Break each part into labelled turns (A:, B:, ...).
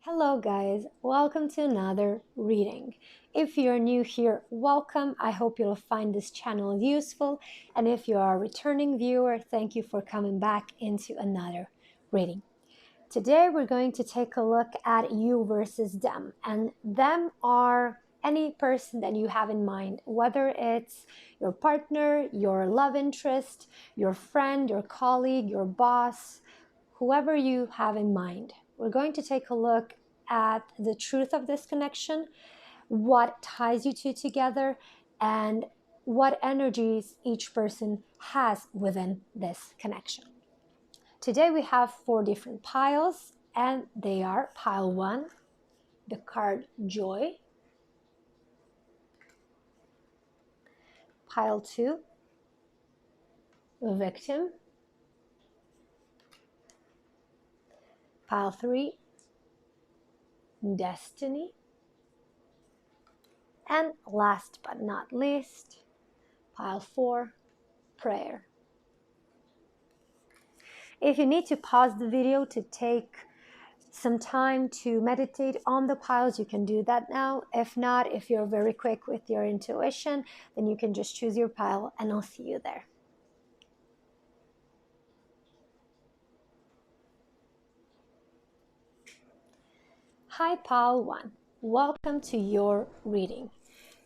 A: Hello, guys. Welcome to another reading. If you're new here, welcome. I hope you'll find this channel useful. And if you are a returning viewer, thank you for coming back into another reading. Today, we're going to take a look at you versus them. And them are any person that you have in mind, whether it's your partner, your love interest, your friend, your colleague, your boss, whoever you have in mind. We're going to take a look at the truth of this connection, what ties you two together, and what energies each person has within this connection. Today we have 4 different piles, and they are pile 1, the card Joy, pile 2, Victim, pile 3, Destiny, and last but not least, pile 4, Prayer. If you need to pause the video to take some time to meditate on the piles, you can do that now. If not, if you're very quick with your intuition, then you can just choose your pile and I'll see you there. Hi, pile 1. Welcome to your reading.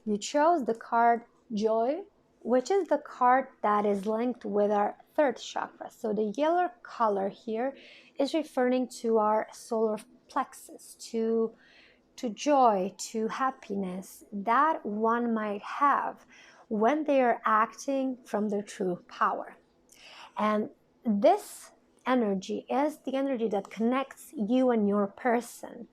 A: You chose the card Joy, which is the card that is linked with our third chakra. So the yellow color here is referring to our solar plexus, to joy, to happiness that one might have when they are acting from their true power. And this energy is the energy that connects you and your person.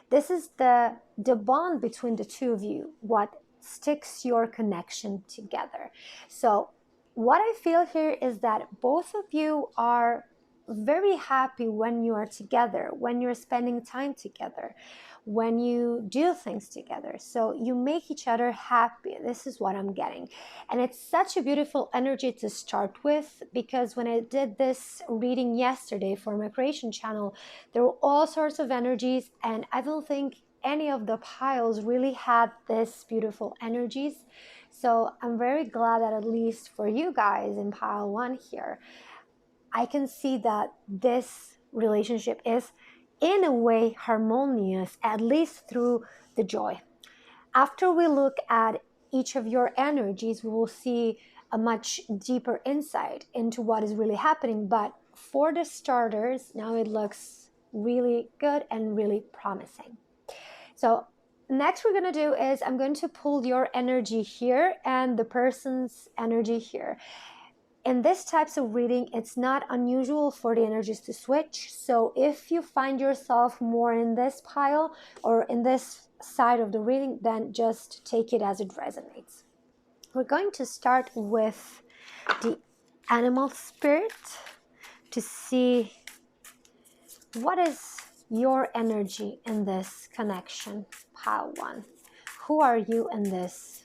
A: This is the bond between the two of you, what sticks your connection together. So what I feel here is that both of you are very happy when you are together, when you're spending time together, when you do things together. So you make each other happy. This is what I'm getting. And it's such a beautiful energy to start with, because when I did this reading yesterday for my creation channel, there were all sorts of energies, and I don't think any of the piles really had this beautiful energies. So I'm very glad that at least for you guys in pile 1 here, I can see that this relationship is in a way harmonious, at least through the joy. After we look at each of your energies, we will see a much deeper insight into what is really happening. But for the starters, now it looks really good and really promising. So next we're going to do is I'm going to pull your energy here and the person's energy here. In this types of reading, it's not unusual for the energies to switch. So if you find yourself more in this pile or in this side of the reading, then just take it as it resonates. We're going to start with the animal spirit to see what is your energy in this connection, pile 1. Who are you in this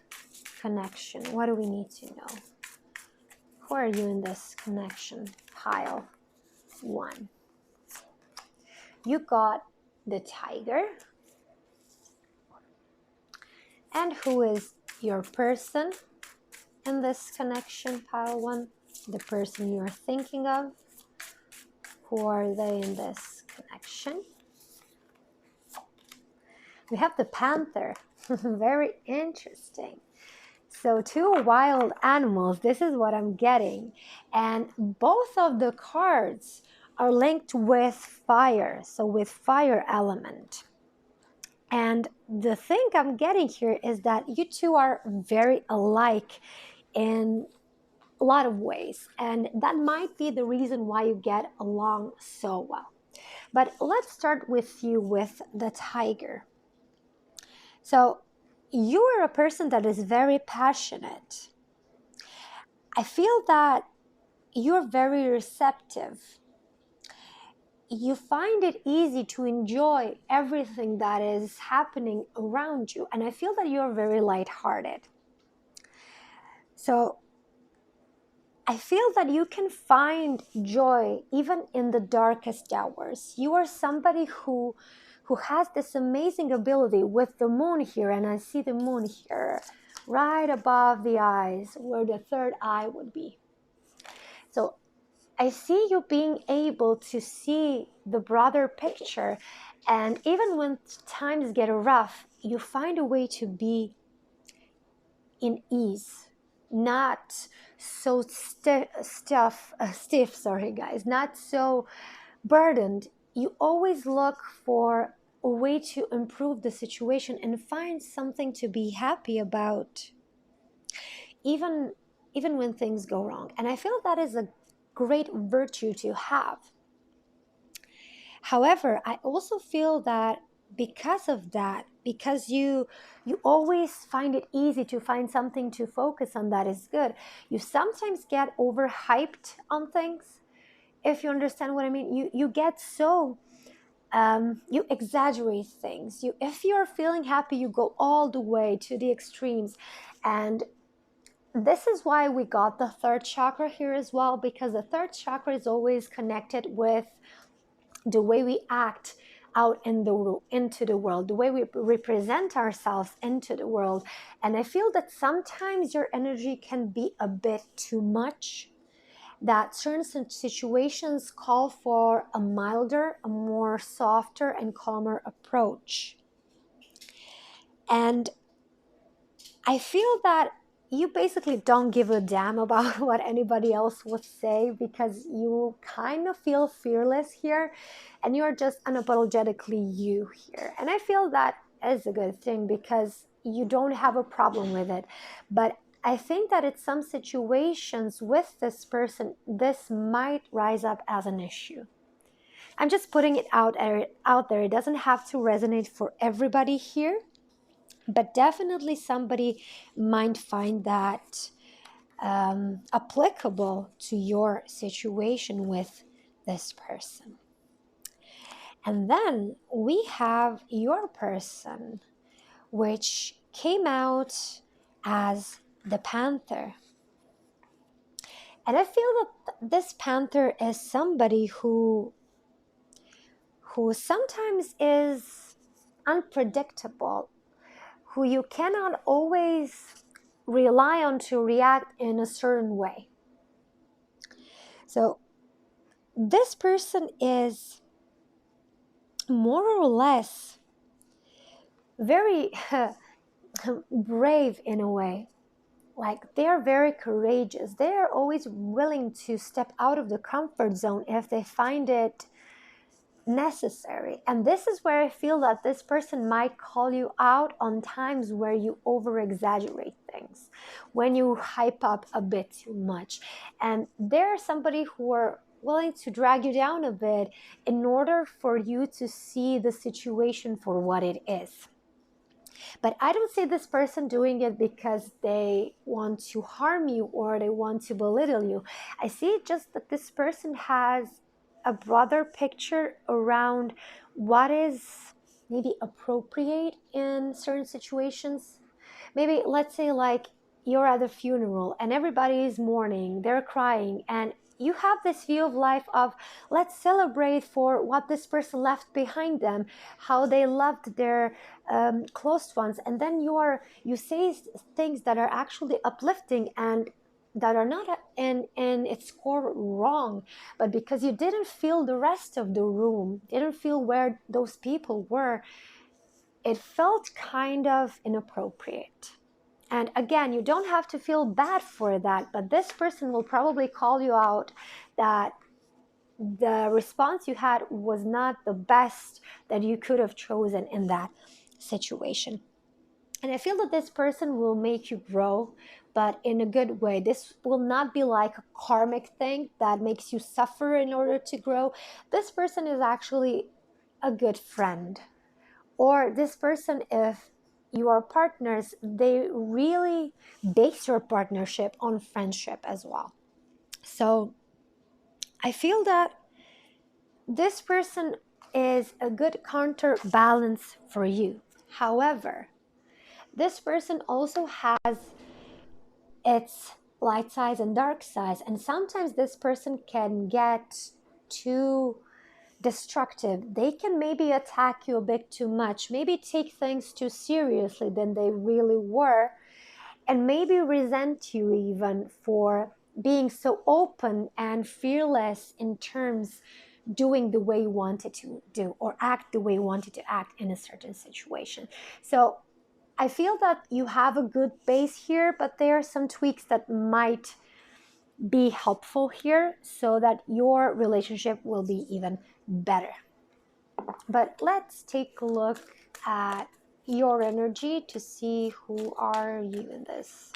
A: connection? What do we need to know? Who are you in this connection, pile 1? You got the tiger. And who is your person in this connection, pile 1? The person you're thinking of. Who are they in this connection? We have the panther. Very interesting. So 2 wild animals, this is what I'm getting. And both of the cards are linked with fire, so with fire element. And the thing I'm getting here is that you two are very alike in a lot of ways. And that might be the reason why you get along so well. But let's start with you with the tiger. So you are a person that is very passionate. I feel that you're very receptive. You find it easy to enjoy everything that is happening around you. And I feel that you're very lighthearted. So I feel that you can find joy even in the darkest hours. You are somebody who has this amazing ability with the moon here, and I see the moon here right above the eyes where the third eye would be. So I see you being able to see the broader picture, and even when times get rough, you find a way to be in ease, not so stiff, sorry guys, not so burdened. You always look for a way to improve the situation and find something to be happy about, even when things go wrong. And I feel that is a great virtue to have. However, I also feel that because of that, because you always find it easy to find something to focus on that is good, you sometimes get overhyped on things. If you understand what I mean, you get so you exaggerate things. If you're feeling happy, you go all the way to the extremes. And this is why we got the third chakra here as well, because the third chakra is always connected with the way we act out into the world, the way we represent ourselves into the world. And I feel that sometimes your energy can be a bit too much, that certain situations call for a milder, a more softer and calmer approach. And I feel that you basically don't give a damn about what anybody else would say, because you kind of feel fearless here and you're just unapologetically you here. And I feel that is a good thing because you don't have a problem with it. But I think that in some situations with this person, this might rise up as an issue. I'm just putting it out there. It doesn't have to resonate for everybody here, but definitely somebody might find that applicable to your situation with this person. And then we have your person, which came out as the Panther. And I feel that this Panther is somebody who sometimes is unpredictable, who you cannot always rely on to react in a certain way. So this person is more or less very brave in a way. Like, they're very courageous. They're always willing to step out of the comfort zone if they find it necessary. And this is where I feel that this person might call you out on times where you over exaggerate things, when you hype up a bit too much. And they're somebody who are willing to drag you down a bit in order for you to see the situation for what it is. But I don't see this person doing it because they want to harm you or they want to belittle you. I see just that this person has a broader picture around what is maybe appropriate in certain situations. Maybe let's say like you're at a funeral and everybody is mourning, they're crying, and you have this view of life of, let's celebrate for what this person left behind them, how they loved their close ones, and then you say things that are actually uplifting and that are not in its core wrong, but because you didn't feel the rest of the room, didn't feel where those people were, it felt kind of inappropriate. And again, you don't have to feel bad for that, but this person will probably call you out that the response you had was not the best that you could have chosen in that situation. And I feel that this person will make you grow, but in a good way. This will not be like a karmic thing that makes you suffer in order to grow. This person is actually a good friend. Or this person, if you are partners, they really base your partnership on friendship as well. So I feel that this person is a good counterbalance for you. However, this person also has its light sides and dark sides, and sometimes this person can get too destructive. They can maybe attack you a bit too much, maybe take things too seriously than they really were, and maybe resent you even for being so open and fearless in terms doing the way you wanted to do or act the way you wanted to act in a certain situation. So I feel that you have a good base here, but there are some tweaks that might be helpful here so that your relationship will be even better. But let's take a look at your energy to see who are you in this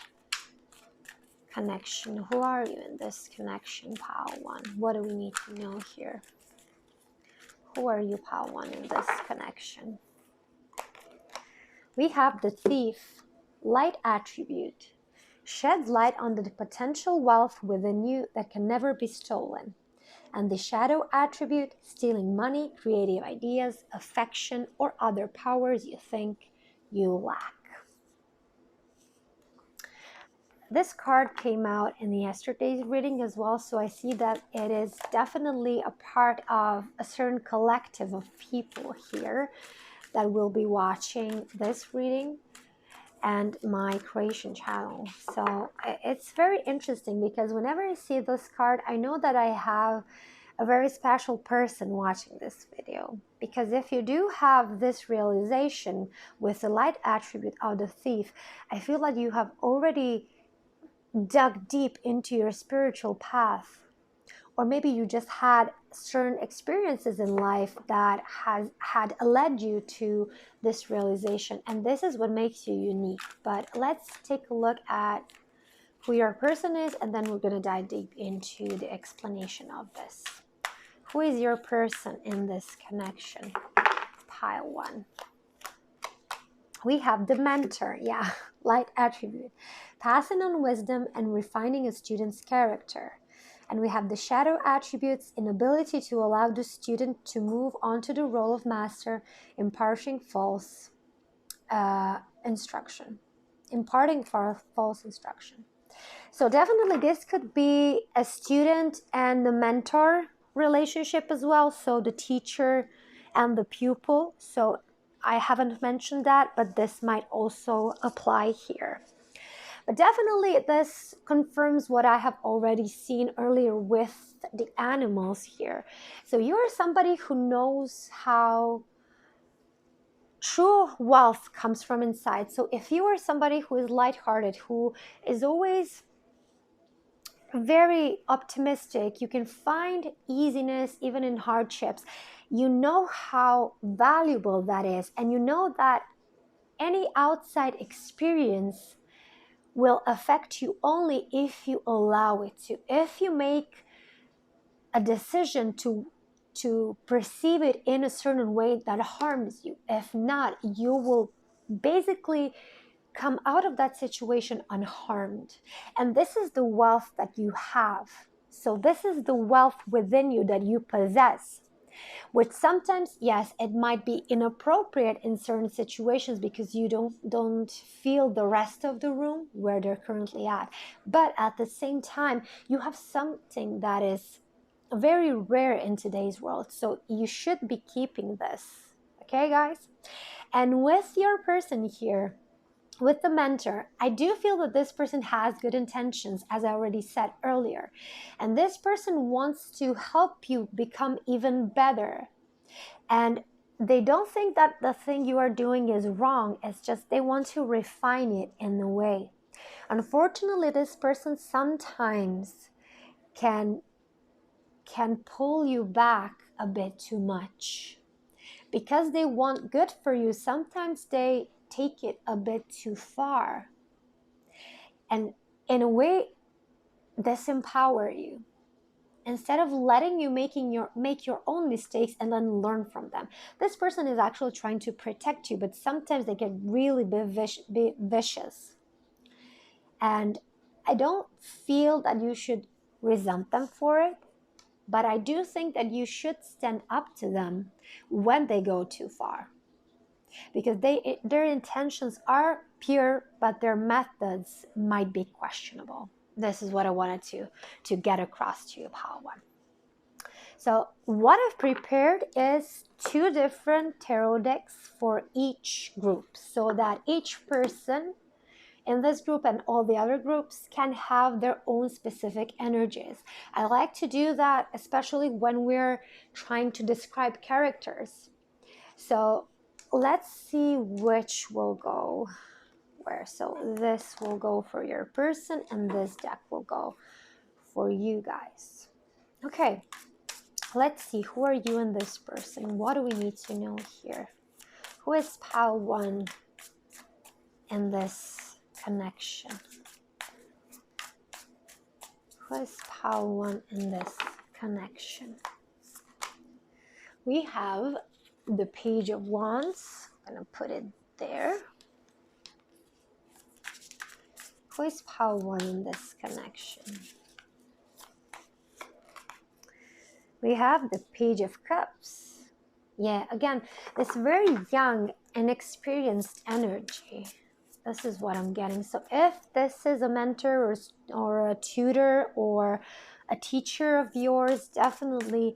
A: connection. Who are you in this connection, Pile 1? What do we need to know here? Who are you, Pile 1, in this connection? We have the Thief, light attribute. Sheds light on the potential wealth within you that can never be stolen. And the shadow attribute, stealing money, creative ideas, affection, or other powers you think you lack. This card came out in yesterday's reading as well, so I see that it is definitely a part of a certain collective of people here that will be watching this reading and my creation channel. So it's very interesting because whenever I see this card, I know that I have a very special person watching this video. Because if you do have this realization with the light attribute of the Thief, I feel like you have already dug deep into your spiritual path, or maybe you just had certain experiences in life that had led you to this realization, and this is what makes you unique. But let's take a look at who your person is, and then we're going to dive deep into the explanation of this. Who is your person in this connection? Pile 1. We have the mentor, light attribute, passing on wisdom and refining a student's character. And we have the shadow attributes, inability to allow the student to move on to the role of master, imparting false instruction. So definitely this could be a student and the mentor relationship as well. So the teacher and the pupil. So I haven't mentioned that, but this might also apply here. But definitely this confirms what I have already seen earlier with the animals here. So you're somebody who knows how true wealth comes from inside. So if you are somebody who is lighthearted, who is always very optimistic, you can find easiness even in hardships. You know how valuable that is, and you know that any outside experience will affect you only if you allow it to. If you make a decision to perceive it in a certain way that harms you. If not, you will basically come out of that situation unharmed. And this is the wealth that you have. So this is the wealth within you that you possess, which sometimes, yes, it might be inappropriate in certain situations because you don't feel the rest of the room where they're currently at. But at the same time, you have something that is very rare in today's world. So you should be keeping this. Okay, guys? And with your person here, with the mentor, I do feel that this person has good intentions, as I already said earlier. And this person wants to help you become even better. And they don't think that the thing you are doing is wrong. It's just they want to refine it in a way. Unfortunately, this person sometimes can pull you back a bit too much. Because they want good for you, sometimes they take it a bit too far. And in a way, disempower you. Instead of letting you make your own mistakes and then learn from them. This person is actually trying to protect you, but sometimes they get really vicious. And I don't feel that you should resent them for it, but I do think that you should stand up to them when they go too far. Because their intentions are pure, but their methods might be questionable. This is what I wanted to get across to you, Pile 1. So what I've prepared is 2 different tarot decks for each group, so that each person in this group and all the other groups can have their own specific energies. I like to do that, especially when we're trying to describe characters. So let's see which will go where. So this will go for your person and this deck will go for you guys. Okay, let's see. Who are you and this person? What do we need to know here? Who is Pile 1 in this connection? Who is Pile 1 in this connection? We have the Page of Wands. I'm going to put it there. Who is Pile 1 in this connection? We have the Page of Cups. Yeah, again, this very young, inexperienced energy. This is what I'm getting. So if this is a mentor or a tutor or a teacher of yours, definitely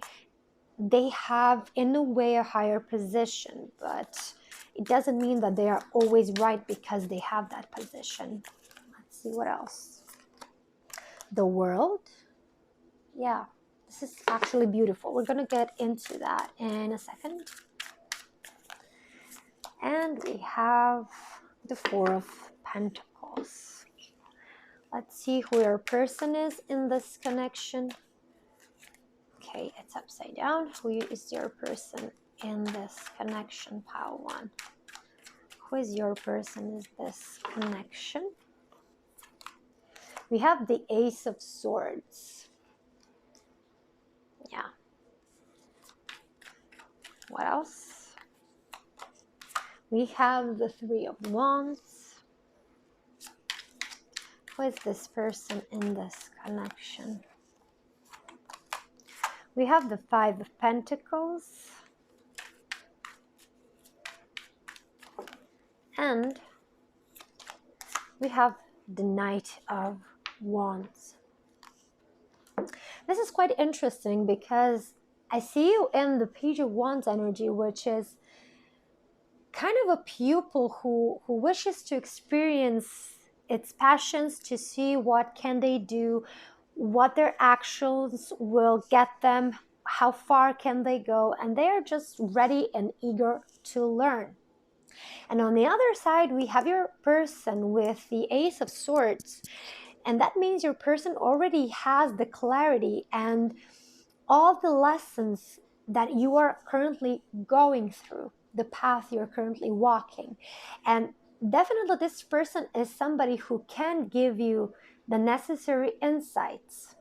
A: they have, in a way, a higher position, but it doesn't mean that they are always right because they have that position. Let's see what else. The World. Yeah, this is actually beautiful. We're going to get into that in a second. And we have the Four of Pentacles. Let's see who your person is in this connection. Okay, it's upside down. Who is your person in this connection, Pile 1? Who is your person in this connection? We have the Ace of Swords. Yeah. What else? We have the Three of Wands. Who is this person in this connection? We have the Five of Pentacles. And we have the Knight of Wands. This is quite interesting because I see you in the Page of Wands energy, which is kind of a pupil who wishes to experience its passions, to see what can they do, what their actions will get them, how far can they go, and they are just ready and eager to learn. And on the other side, we have your person with the Ace of Swords, and that means your person already has the clarity and all the lessons that you are currently going through, the path you're currently walking. And definitely this person is somebody who can give you the necessary insights.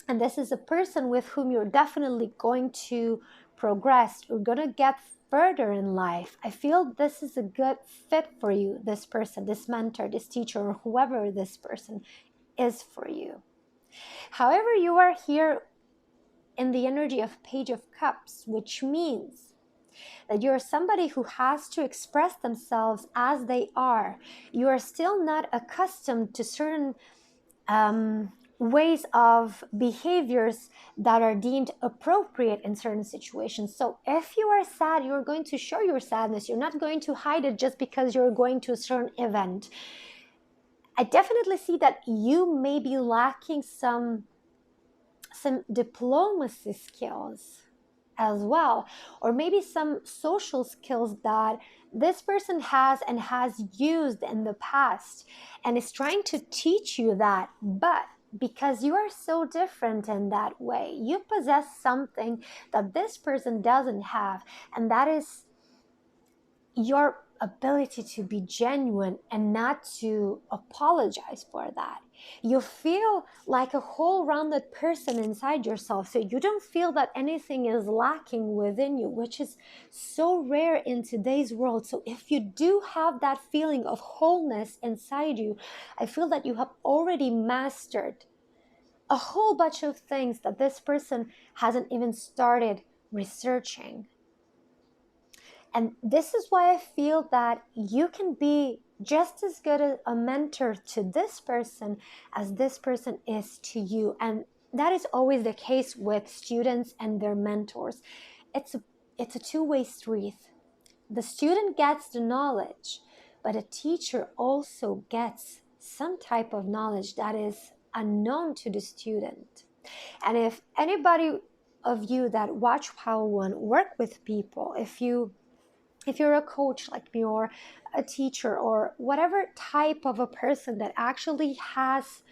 A: And this is a person with whom you're definitely going to progress. You're going to get further in life. I feel this is a good fit for you, this person, this mentor, this teacher, or whoever this person is for you. However, you are here in the energy of Page of Cups, which means that you're somebody who has to express themselves as they are. You are still not accustomed to certain ways of behaviors that are deemed appropriate in certain situations. So if you are sad, you're going to show your sadness. You're not going to hide it just because you're going to a certain event. I definitely see that you may be lacking some diplomacy skills as well, or maybe some social skills that this person has and has used in the past and is trying to teach you that. But because you are so different in that way, you possess something that this person doesn't have, and that is your ability to be genuine and not to apologize for that. You feel like a whole rounded person inside yourself, so you don't feel that anything is lacking within you, which is so rare in today's world. So if you do have that feeling of wholeness inside you, I feel that you have already mastered a whole bunch of things that this person hasn't even started researching. And this is why I feel that you can be just as good a mentor to this person as this person is to you. And that is always the case with students and their mentors. It's a two-way street. The student gets the knowledge, but a teacher also gets some type of knowledge that is unknown to the student. And if anybody of you that watch Power One work with people, if you're a coach like me, or a teacher, or whatever type of a person that actually has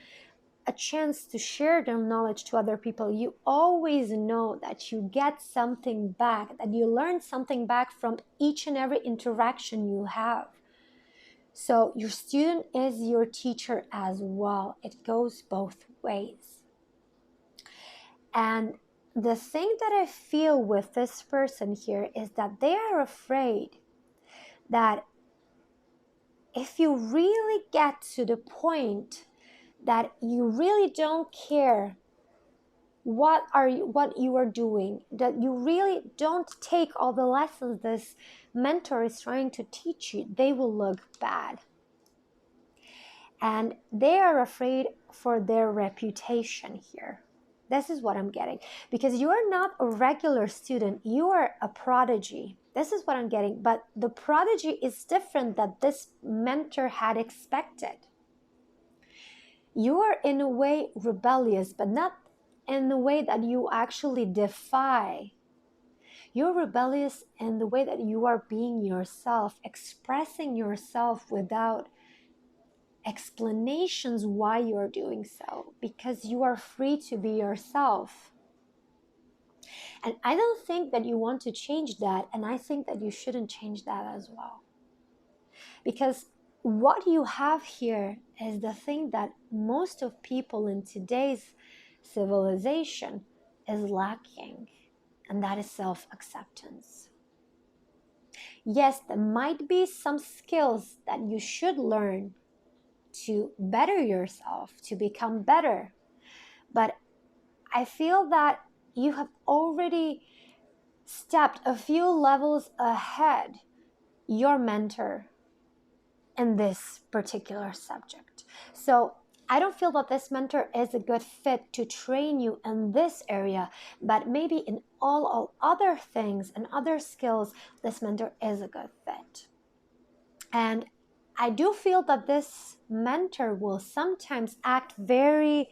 A: a chance to share their knowledge to other people, you always know that you get something back, that you learn something back from each and every interaction you have. So your student is your teacher as well. It goes both ways. And the thing that I feel with this person here is that they are afraid that if you really get to the point that you really don't care what you are doing, that you really don't take all the lessons this mentor is trying to teach you, they will look bad. And they are afraid for their reputation here. This is what I'm getting. Because you are not a regular student, you are a prodigy. This is what I'm getting. But the prodigy is different than this mentor had expected. You are in a way rebellious, but not in the way that you actually defy. You're rebellious in the way that you are being yourself, expressing yourself without explanations why you're doing so, because you are free to be yourself. And I don't think that you want to change that, and I think that you shouldn't change that as well. Because what you have here is the thing that most of people in today's civilization is lacking, and that is self-acceptance. Yes, there might be some skills that you should learn to better yourself, to become better. But I feel that you have already stepped a few levels ahead your mentor in this particular subject. So I don't feel that this mentor is a good fit to train you in this area, but maybe in all other things and other skills, this mentor is a good fit. And I do feel that this mentor will sometimes act very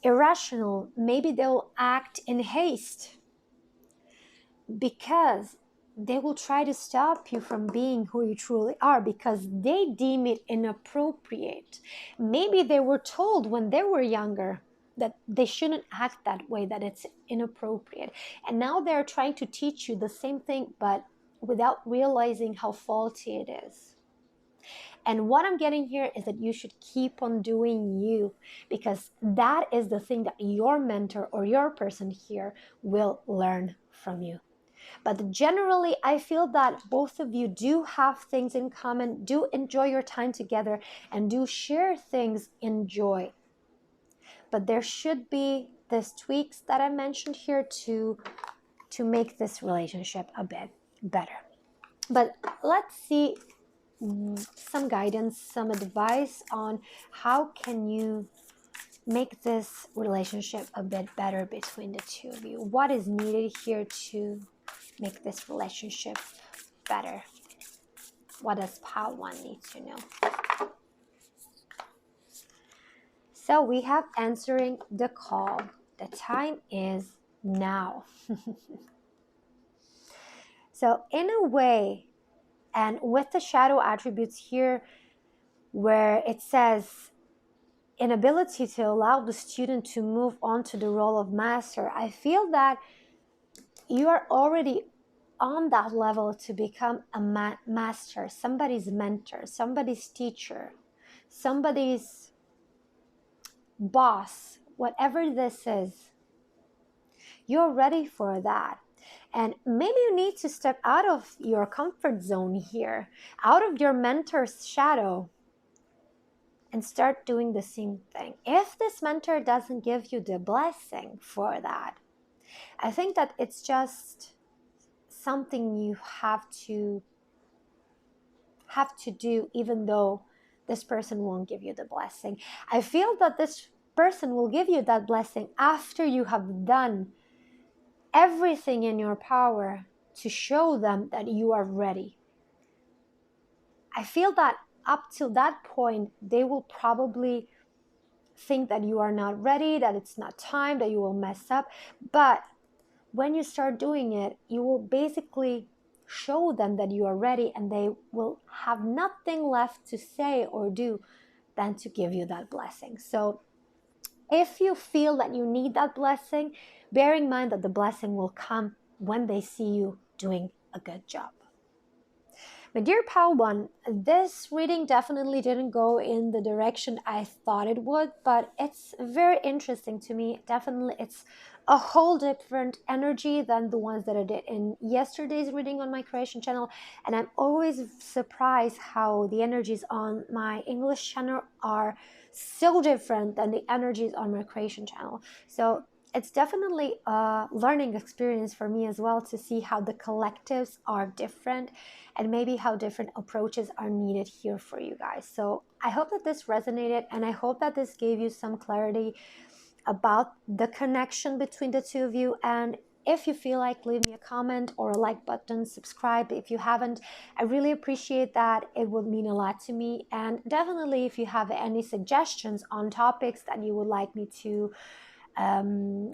A: irrational. Maybe they'll act in haste because they will try to stop you from being who you truly are because they deem it inappropriate. Maybe they were told when they were younger that they shouldn't act that way, that it's inappropriate. And now they're trying to teach you the same thing, but without realizing how faulty it is. And what I'm getting here is that you should keep on doing you, because that is the thing that your mentor or your person here will learn from you. But generally, I feel that both of you do have things in common, do enjoy your time together, and do share things in joy. But there should be these tweaks that I mentioned here to make this relationship a bit better. But let's see some guidance, some advice on how can you make this relationship a bit better between the two of you. What is needed here to make this relationship better? What does Pal 1 need to know? So we have answering the call. The time is now. So in a way, and with the shadow attributes here, where it says inability to allow the student to move on to the role of master, I feel that you are already on that level to become a master, somebody's mentor, somebody's teacher, somebody's boss, whatever this is. You're ready for that. And maybe you need to step out of your comfort zone here, out of your mentor's shadow, and start doing the same thing. If this mentor doesn't give you the blessing for that, I think that it's just something you have to have to do, even though this person won't give you the blessing. I feel that this person will give you that blessing after you have done everything in your power to show them that you are ready. I feel that up till that point, they will probably think that you are not ready, that it's not time, that you will mess up. But when you start doing it, you will basically show them that you are ready, and they will have nothing left to say or do than to give you that blessing. So if you feel that you need that blessing, bear in mind that the blessing will come when they see you doing a good job. My dear pal one, this reading definitely didn't go in the direction I thought it would, but it's very interesting to me. Definitely, it's a whole different energy than the ones that I did in yesterday's reading on my creation channel. And I'm always surprised how the energies on my English channel are so different than the energies on my creation channel. So it's definitely a learning experience for me as well to see how the collectives are different and maybe how different approaches are needed here for you guys. So I hope that this resonated, and I hope that this gave you some clarity about the connection between the two of you. And if you feel like, leave me a comment or a like button, subscribe if you haven't. I really appreciate that. It would mean a lot to me. And definitely, if you have any suggestions on topics that you would like me to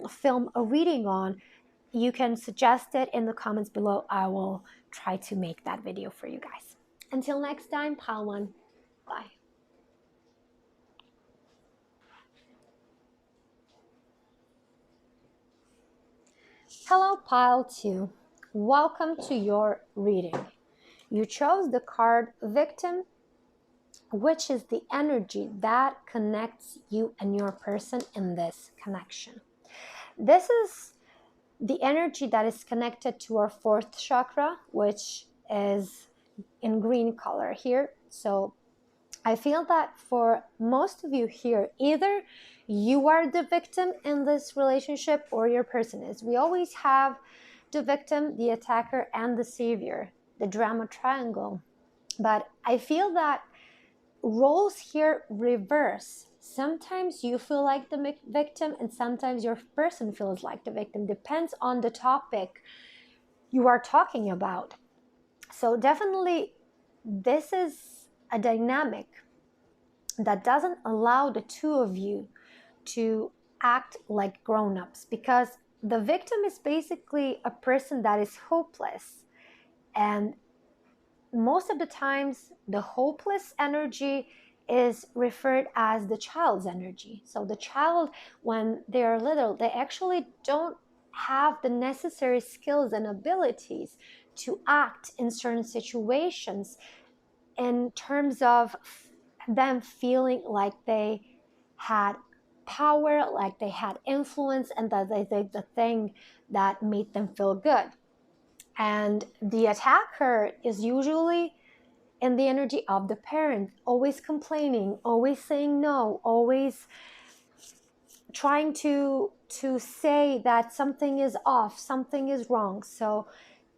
A: film a reading on, you can suggest it in the comments below. I will try to make that video for you guys. Until next time, pile one. Bye. Hello, pile two. Welcome to your reading. You chose the card Victim, which is the energy that connects you and your person in this connection. This is the energy that is connected to our fourth chakra, which is in green color here. So I feel that for most of you here, either you are the victim in this relationship or your person is. We always have the victim, the attacker, and the savior, the drama triangle. But I feel that roles here reverse. Sometimes you feel like the victim and sometimes your person feels like the victim. Depends on the topic you are talking about. So definitely this is a dynamic that doesn't allow the two of you to act like grown-ups, because the victim is basically a person that is hopeless, and most of the times the hopeless energy is referred as the child's energy. So the child, when they are little, they actually don't have the necessary skills and abilities to act in certain situations in terms of them feeling like they had power, like they had influence, and that they did the thing that made them feel good. And the attacker is usually in the energy of the parent, always complaining, always saying no, always trying to say that something is off, something is wrong. So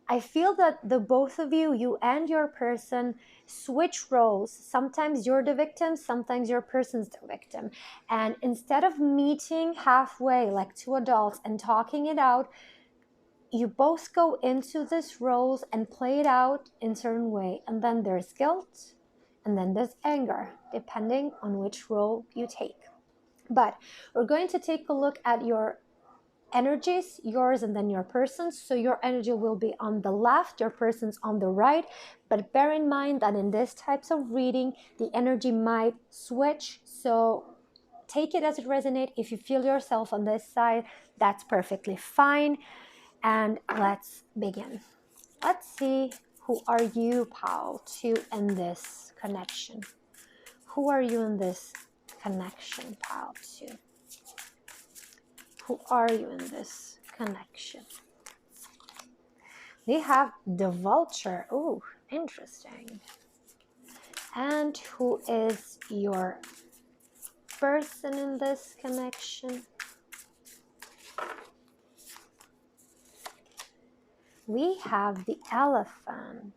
A: I feel that the both of you, you and your person, switch roles. Sometimes you're the victim, sometimes your person's the victim. And instead of meeting halfway like two adults and talking it out, you both go into these roles and play it out in a certain way. And then there's guilt, and then there's anger, depending on which role you take. But we're going to take a look at your energies, yours and then your person's. So your energy will be on the left, your person's on the right. But bear in mind that in these types of reading, the energy might switch. So take it as it resonates. If you feel yourself on this side, that's perfectly fine. And let's begin. Let's see, who are you, pal, to in this connection? Who are you in this connection, pal, to? Who are you in this connection? We have the vulture. Oh, interesting. And who is your person in this connection? We have the elephant.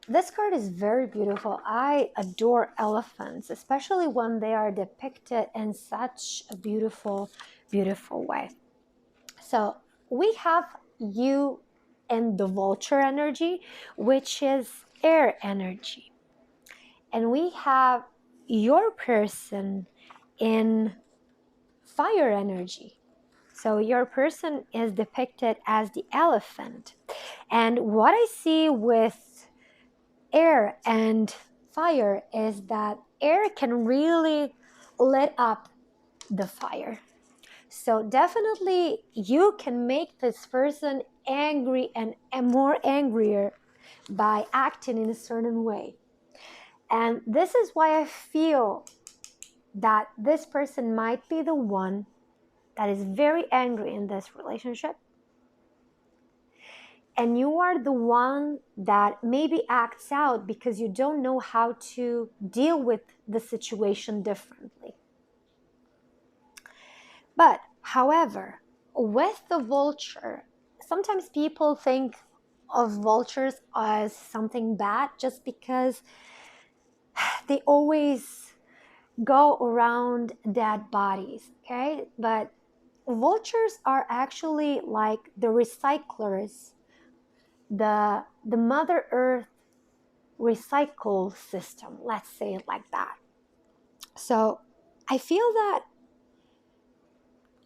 A: this card is very beautiful. I adore elephants, especially when they are depicted in such a beautiful, beautiful way. So we have you in the vulture energy, which is air energy. And we have your person in fire energy. So your person is depicted as the elephant. And what I see with air and fire is that air can really lit up the fire. So definitely you can make this person angry and more angrier by acting in a certain way. And this is why I feel that this person might be the one that is very angry in this relationship. And you are the one that maybe acts out because you don't know how to deal with the situation differently. But, however, with the vulture, sometimes people think of vultures as something bad just because they always go around dead bodies, okay? But vultures are actually like the recyclers, the Mother Earth recycle system, let's say it like that. So I feel that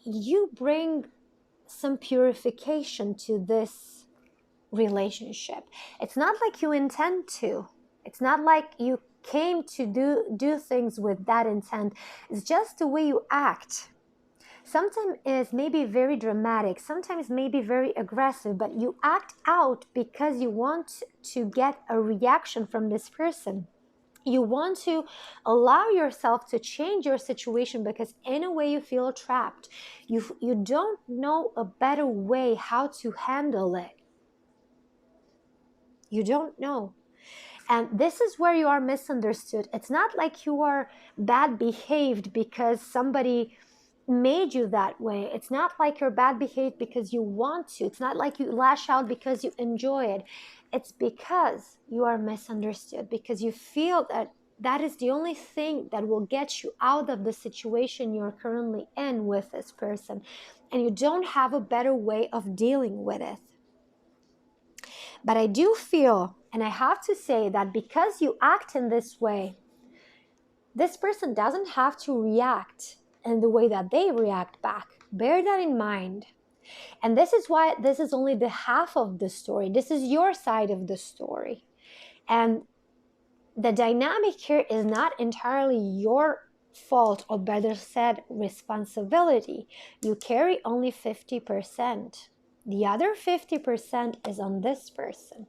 A: you bring some purification to this relationship. It's not like you intend to. It's not like you came to do things with that intent. It's just the way you act. Sometimes it's maybe very dramatic, sometimes maybe very aggressive, but you act out because you want to get a reaction from this person. You want to allow yourself to change your situation because in a way you feel trapped. You don't know a better way how to handle it. You don't know. And this is where you are misunderstood. It's not like you are bad behaved because somebody made you that way. It's not like you're bad behaved because you want to. It's not like you lash out because you enjoy it. It's because you are misunderstood, because you feel that that is the only thing that will get you out of the situation you're currently in with this person, and you don't have a better way of dealing with it. But I do feel, and I have to say that because you act in this way, this person doesn't have to react in the way that they react back. Bear that in mind. And this is why this is only the half of the story. This is your side of the story. And the dynamic here is not entirely your fault, or better said, responsibility. You carry only 50%. The other 50% is on this person.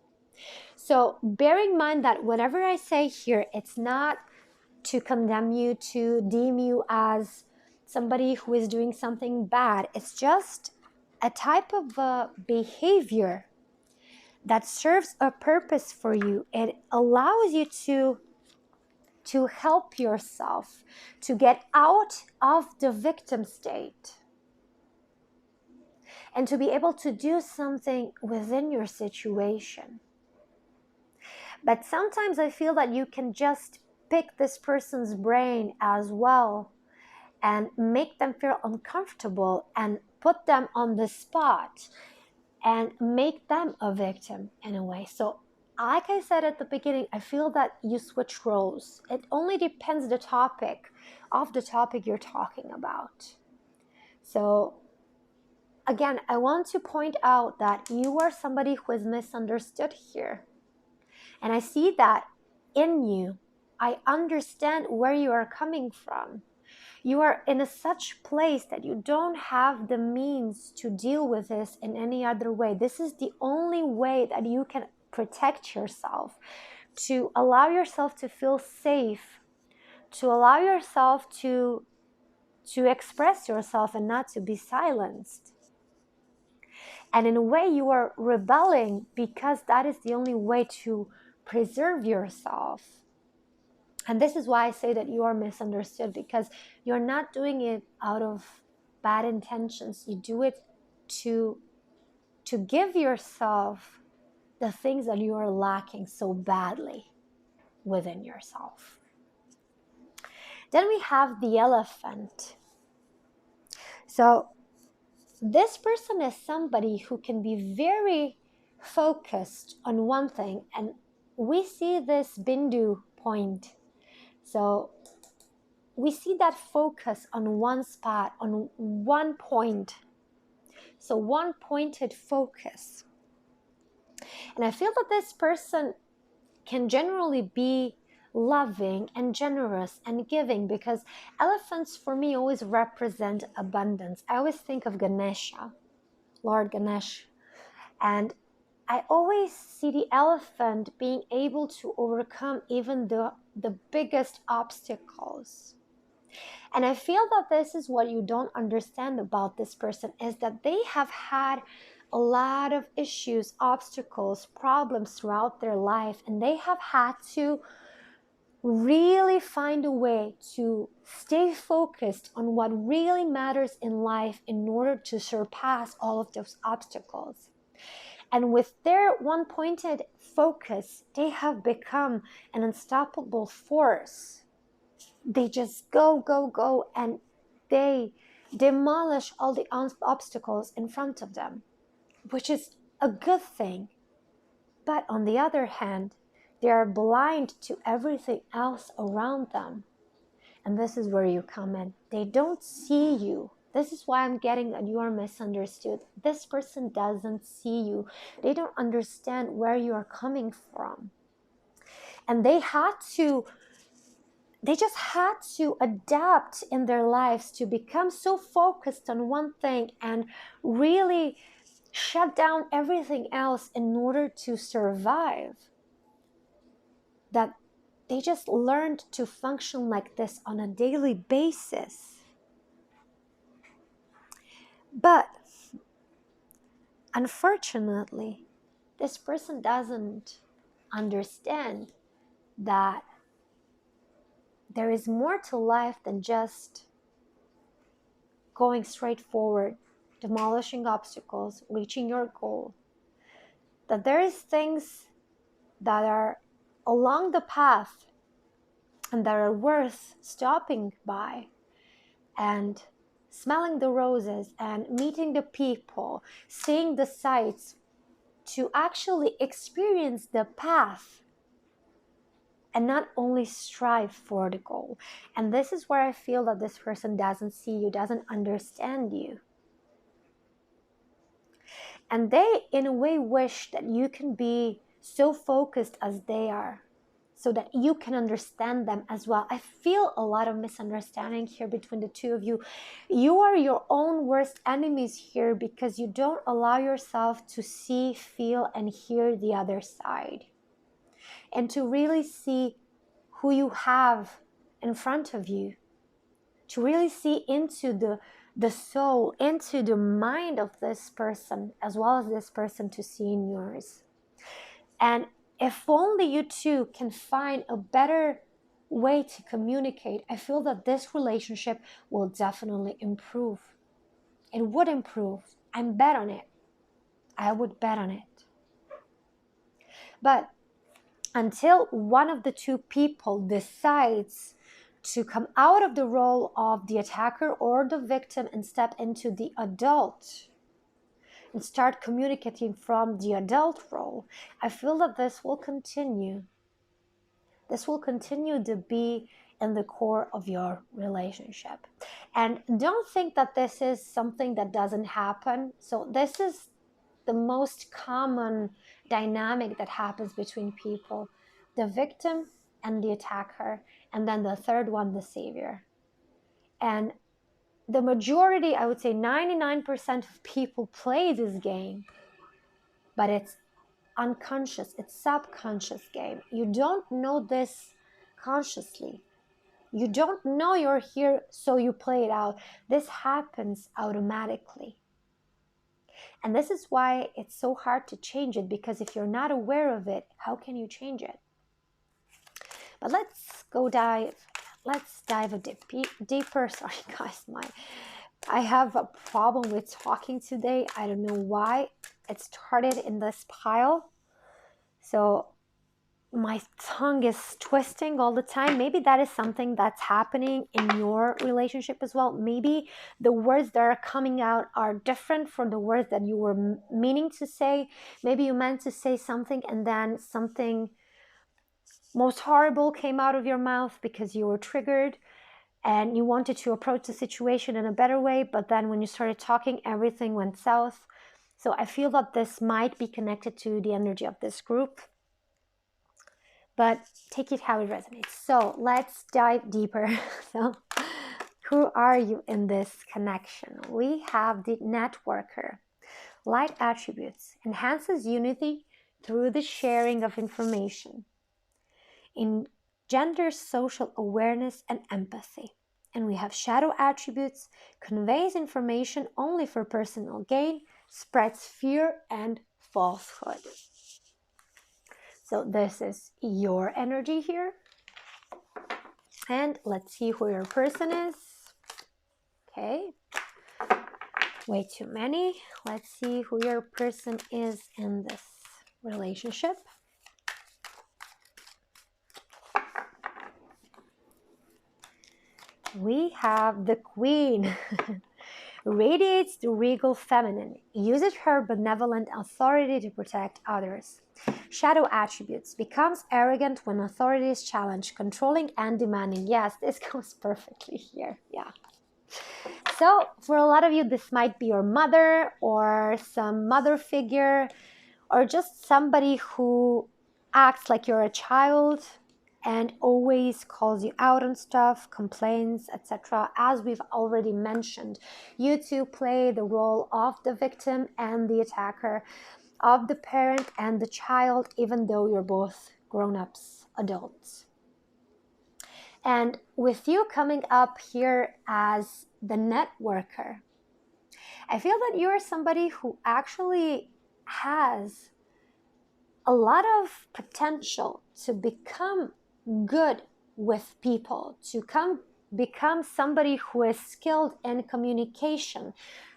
A: So bear in mind that whatever I say here, it's not to condemn you, to deem you as somebody who is doing something bad. It's just a type of behavior that serves a purpose for you. It allows you to help yourself to get out of the victim state and to be able to do something within your situation. But sometimes I feel that you can just pick this person's brain as well and make them feel uncomfortable and put them on the spot and make them a victim in a way. So like I said at the beginning, I feel that you switch roles. It only depends the topic you're talking about. So again, I want to point out that you are somebody who is misunderstood here. And I see that in you. I understand where you are coming from. You are in a such place that you don't have the means to deal with this in any other way. This is the only way that you can protect yourself, to allow yourself to feel safe, to allow yourself to express yourself and not to be silenced. And in a way, you are rebelling because that is the only way to preserve yourself. And this is why I say that you are misunderstood, because you're not doing it out of bad intentions. You do it to give yourself the things that you are lacking so badly within yourself. Then we have the elephant. So this person is somebody who can be very focused on one thing, and we see this Bindu point. So we see that focus on one spot, on one point. So one pointed focus. And I feel that this person can generally be loving and generous and giving, because elephants for me always represent abundance. I always think of Ganesha, Lord Ganesh, and I always see the elephant being able to overcome even the biggest obstacles. And I feel that this is what you don't understand about this person, is that they have had a lot of issues, obstacles, problems throughout their life, and they have had to really find a way to stay focused on what really matters in life in order to surpass all of those obstacles. And with their one-pointed focus, they have become an unstoppable force. They just go, and they demolish all the obstacles in front of them, which is a good thing. But on the other hand, they are blind to everything else around them. And this is where you come in. They don't see you. This is why I'm getting that you are misunderstood. This person doesn't see you. They don't understand where you are coming from. And they just had to adapt in their lives to become so focused on one thing and really shut down everything else in order to survive, that they just learned to function like this on a daily basis. But unfortunately, this person doesn't understand that there is more to life than just going straight forward, demolishing obstacles, reaching your goal. That there is things that are along the path and that are worth stopping by and smelling the roses and meeting the people, seeing the sights, to actually experience the path and not only strive for the goal. And this is where I feel that this person doesn't see you, doesn't understand you. And they, in a way, wish that you can be so focused as they are, so that you can understand them as well. I feel a lot of misunderstanding here between the two of you. You are your own worst enemies here because you don't allow yourself to see, feel, and hear the other side, and to really see who you have in front of you, to really see into the soul, into the mind of this person, as well as this person to see in yours. And if only you two can find a better way to communicate, I feel that this relationship will definitely improve. It would improve. I'm bet on it. I would bet on it. But until one of the two people decides to come out of the role of the attacker or the victim and step into the adult and start communicating from the adult role, I feel that this will continue. This will continue to be in the core of your relationship. And don't think that this is something that doesn't happen. So this is the most common dynamic that happens between people: the victim and the attacker, and then the third one, the savior. And the majority, I would say 99% of people play this game, but it's unconscious, it's subconscious game. You don't know this consciously. You don't know you're here, so you play it out. This happens automatically. And this is why it's so hard to change it, because if you're not aware of it, how can you change it? But let's dive a deeper. Sorry guys, I have a problem with talking today. I don't know why. It started in this pile, So my tongue is twisting all the time. Maybe that is something that's happening in your relationship as well. Maybe the words that are coming out are different from the words that you were meaning to say. Maybe you meant to say something and then something most horrible came out of your mouth because you were triggered and you wanted to approach the situation in a better way, but then when you started talking, everything went south. So I feel that this might be connected to the energy of this group, but take it how it resonates. So let's dive deeper. So who are you in this connection? We have the networker. Light attributes enhances unity through the sharing of information, engenders social awareness and empathy. And we have shadow attributes, conveys information only for personal gain, spreads fear and falsehood. So this is your energy here. And let's see who your person is. Okay. Way too many. Let's see who your person is in this relationship. We have the Queen. Radiates the regal feminine, uses her benevolent authority to protect others. Shadow attributes, becomes arrogant when authority is challenged, controlling and demanding. Yes, this goes perfectly here. Yeah. So for a lot of you, this might be your mother or some mother figure or just somebody who acts like you're a child and always calls you out on stuff, complains, etc. As we've already mentioned, you two play the role of the victim and the attacker, of the parent and the child, even though you're both grown-ups, adults. And with you coming up here as the networker, I feel that you're somebody who actually has a lot of potential to become good with people, to become somebody who is skilled in communication,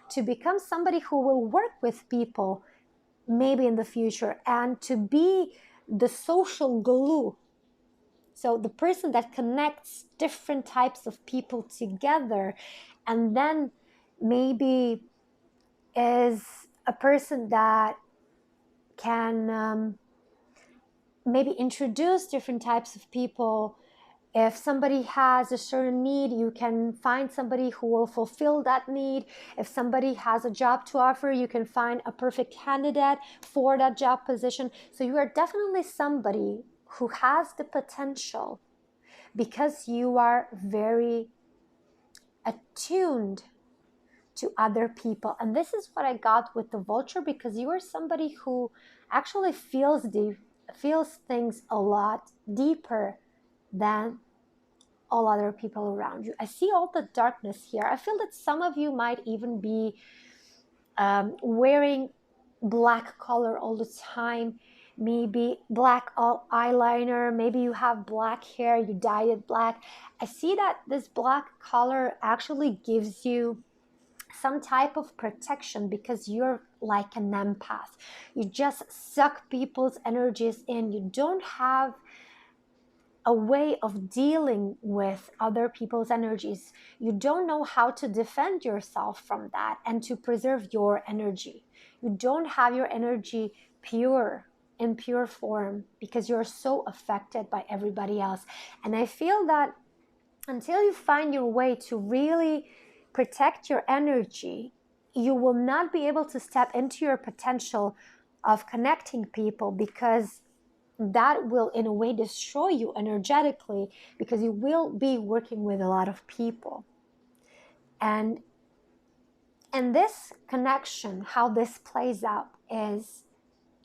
A: to become somebody who will work with people maybe in the future, and to be the social glue. So the person that connects different types of people together, and then maybe is a person that can maybe introduce different types of people. If somebody has a certain need, you can find somebody who will fulfill that need. If somebody has a job to offer, you can find a perfect candidate for that job position. So you are definitely somebody who has the potential, because you are very attuned to other people. And this is what I got with the vulture, because you are somebody who actually feels things a lot deeper than all other people around you. I see all the darkness here. I feel that some of you might even be wearing black color all the time, maybe black eyeliner, maybe you have black hair, you dyed it black. I see that this black color actually gives you some type of protection, because you're like an empath. You just suck people's energies in. You don't have a way of dealing with other people's energies. You don't know how to defend yourself from that and to preserve your energy. You don't have your energy pure, in pure form, because you're so affected by everybody else. And I feel that until you find your way to really protect your energy, you will not be able to step into your potential of connecting people, because that will in a way destroy you energetically, because you will be working with a lot of people. And this connection, how this plays out is,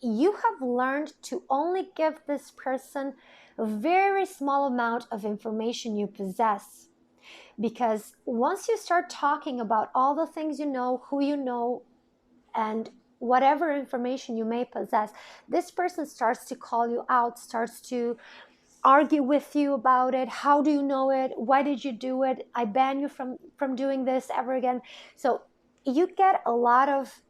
A: you have learned to only give this person a very small amount of information you possess. Because once you start talking about all the things you know, who you know, and whatever information you may possess, this person starts to call you out, starts to argue with you about it. How do you know it? Why did you do it? I ban you from doing this ever again. So you get a lot of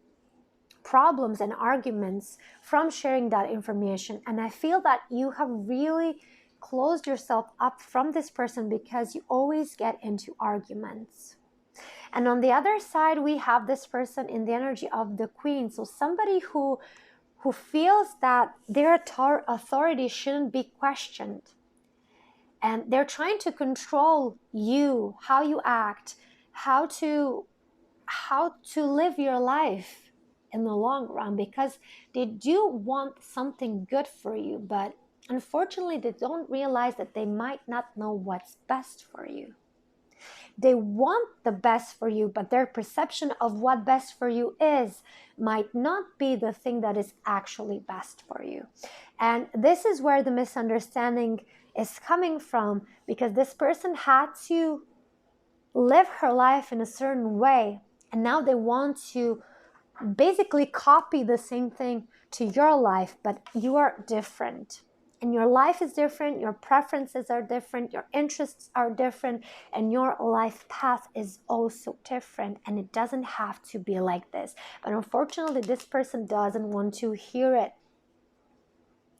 A: problems and arguments from sharing that information. And I feel that you have really closed yourself up from this person because you always get into arguments. And on the other side, we have this person in the energy of the Queen. So somebody who feels that their authority shouldn't be questioned. And they're trying to control you, how you act, how to live your life in the long run, because they do want something good for you, but unfortunately they don't realize that they might not know what's best for you. They want the best for you, but their perception of what best for you is might not be the thing that is actually best for you. And this is where the misunderstanding is coming from, because this person had to live her life in a certain way, and now they want to basically copy the same thing to your life, but you are different. And your life is different, your preferences are different, your interests are different, and your life path is also different. And it doesn't have to be like this. But unfortunately, this person doesn't want to hear it.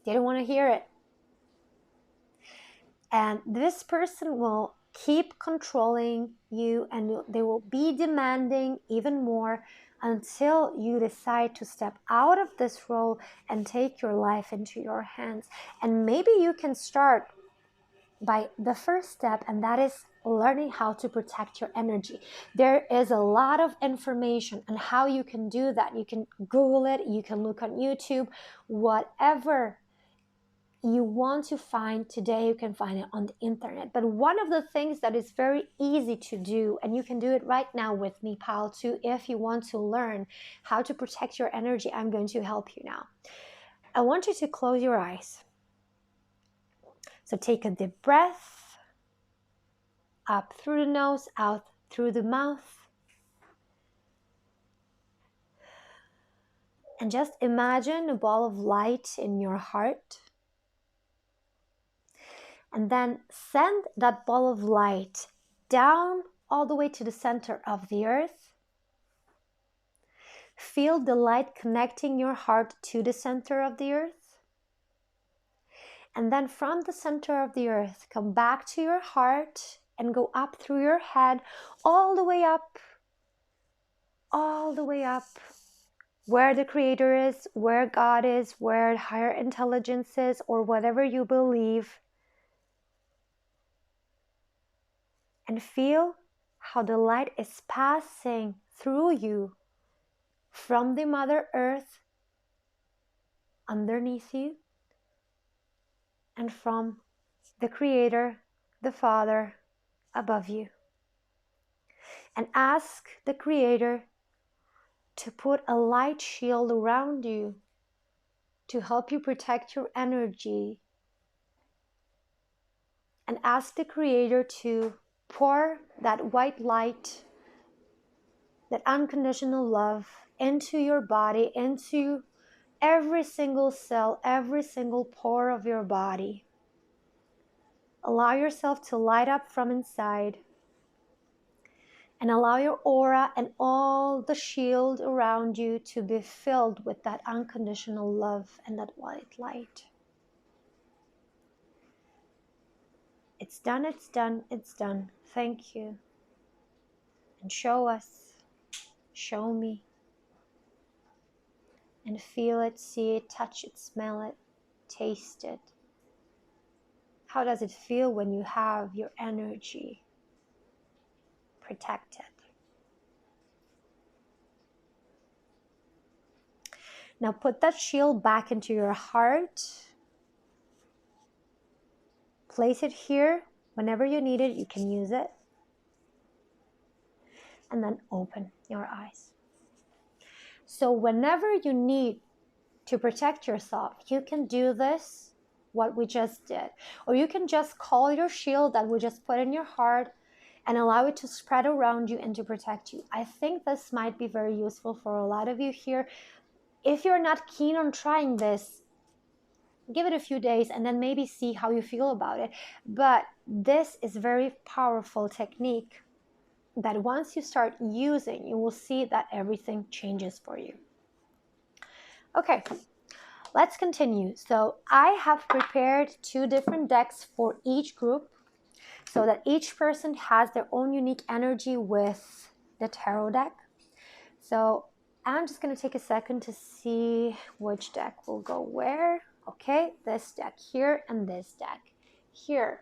A: They don't want to hear it. And this person will keep controlling you, and they will be demanding even more until you decide to step out of this role and take your life into your hands. And maybe you can start by the first step, and that is learning how to protect your energy. There is a lot of information on how you can do that. You can Google it, you can look on YouTube, whatever you want to find today, you can find it on the internet. But one of the things that is very easy to do, and you can do it right now with me, pal, too, if you want to learn how to protect your energy, I'm going to help you now. I want you to close your eyes. So take a deep breath, up through the nose, out through the mouth. And just imagine a ball of light in your heart. And then send that ball of light down all the way to the center of the earth. Feel the light connecting your heart to the center of the earth. And then from the center of the earth, come back to your heart and go up through your head, all the way up, where the Creator is, where God is, where higher intelligence is, or whatever you believe. And feel how the light is passing through you from the Mother Earth underneath you, and from the Creator, the Father above you. And ask the Creator to put a light shield around you to help you protect your energy. And ask the Creator to pour that white light, that unconditional love into your body, into every single cell, every single pore of your body. Allow yourself to light up from inside, and allow your aura and all the shield around you to be filled with that unconditional love and that white light. It's done, it's done, it's done. Thank you. And show us, show me, and feel it, see it, touch it, smell it, taste it. How does it feel when you have your energy protected? Now put that shield back into your heart. Place it here. Whenever you need it, you can use it. And then open your eyes. So whenever you need to protect yourself, you can do this, what we just did. Or you can just call your shield that we just put in your heart and allow it to spread around you and to protect you. I think this might be very useful for a lot of you here. If you're not keen on trying this, give it a few days and then maybe see how you feel about it. But this is a very powerful technique that once you start using, you will see that everything changes for you. Okay, let's continue. So I have prepared 2 different decks for each group so that each person has their own unique energy with the tarot deck. So I'm just going to take a second to see which deck will go where. Okay, this deck here and this deck here.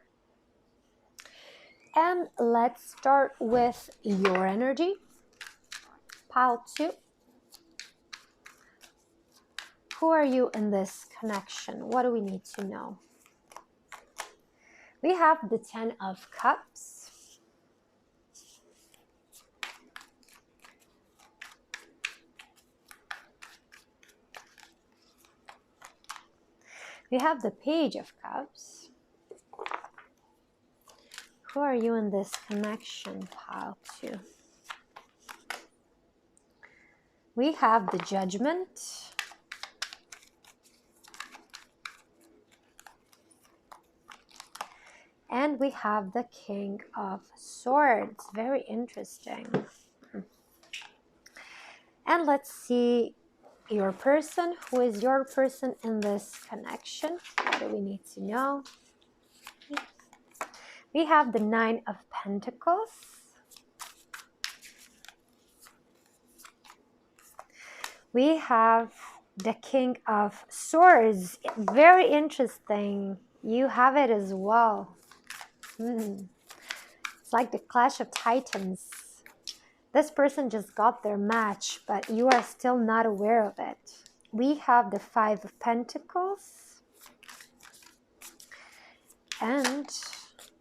A: And let's start with your energy. Pile 2. Who are you in this connection? What do we need to know? We have the 10 of Cups. We have the Page of Cups. Who are you in this connection, pile 2? We have the Judgment. And we have the King of Swords. Very interesting. And let's see your person. Who is your person in this connection? What do we need to know? We have the 9 of Pentacles. We have the King of Swords. Very interesting. You have it as well. It's like the Clash of Titans. This person just got their match, but you are still not aware of it. We have the 5 of Pentacles. And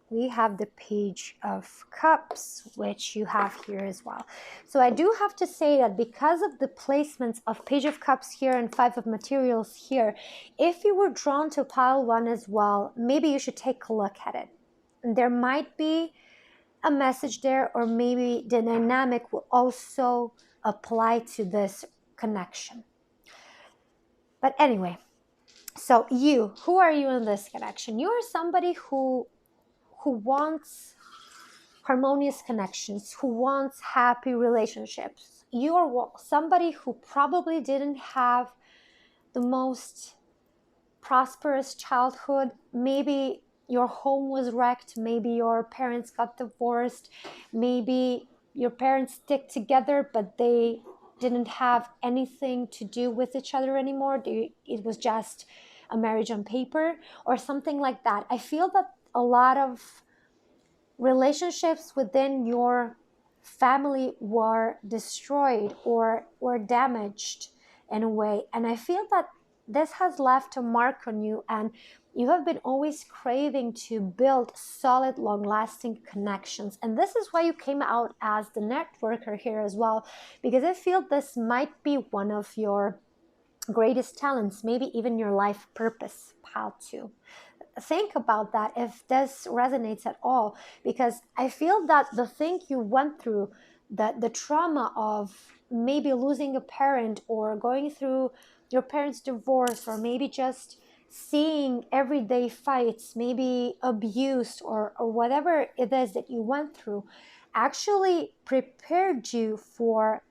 A: we have the Page of Cups, which you have here as well. So I do have to say that because of the placements of Page of Cups here and 5 of Materials here, if you were drawn to pile 1 as well, maybe you should take a look at it. There might be a message there, or maybe the dynamic will also apply to this connection. But anyway, so you, who are you in this connection? You are somebody who wants harmonious connections, who wants happy relationships. You are somebody who probably didn't have the most prosperous childhood. Maybe your home was wrecked. Maybe your parents got divorced. Maybe your parents stick together, but they didn't have anything to do with each other anymore. It was just a marriage on paper or something like that. I feel that a lot of relationships within your family were destroyed or were damaged in a way. And I feel that this has left a mark on you, and you have been always craving to build solid, long-lasting connections. And this is why you came out as the networker here as well, because I feel this might be one of your greatest talents, maybe even your life purpose, pile 2. Think about that if this resonates at all, because I feel that the thing you went through, the trauma of maybe losing a parent or going through your parents' divorce, or maybe just seeing everyday fights, maybe abuse or whatever it is that you went through, actually prepared you for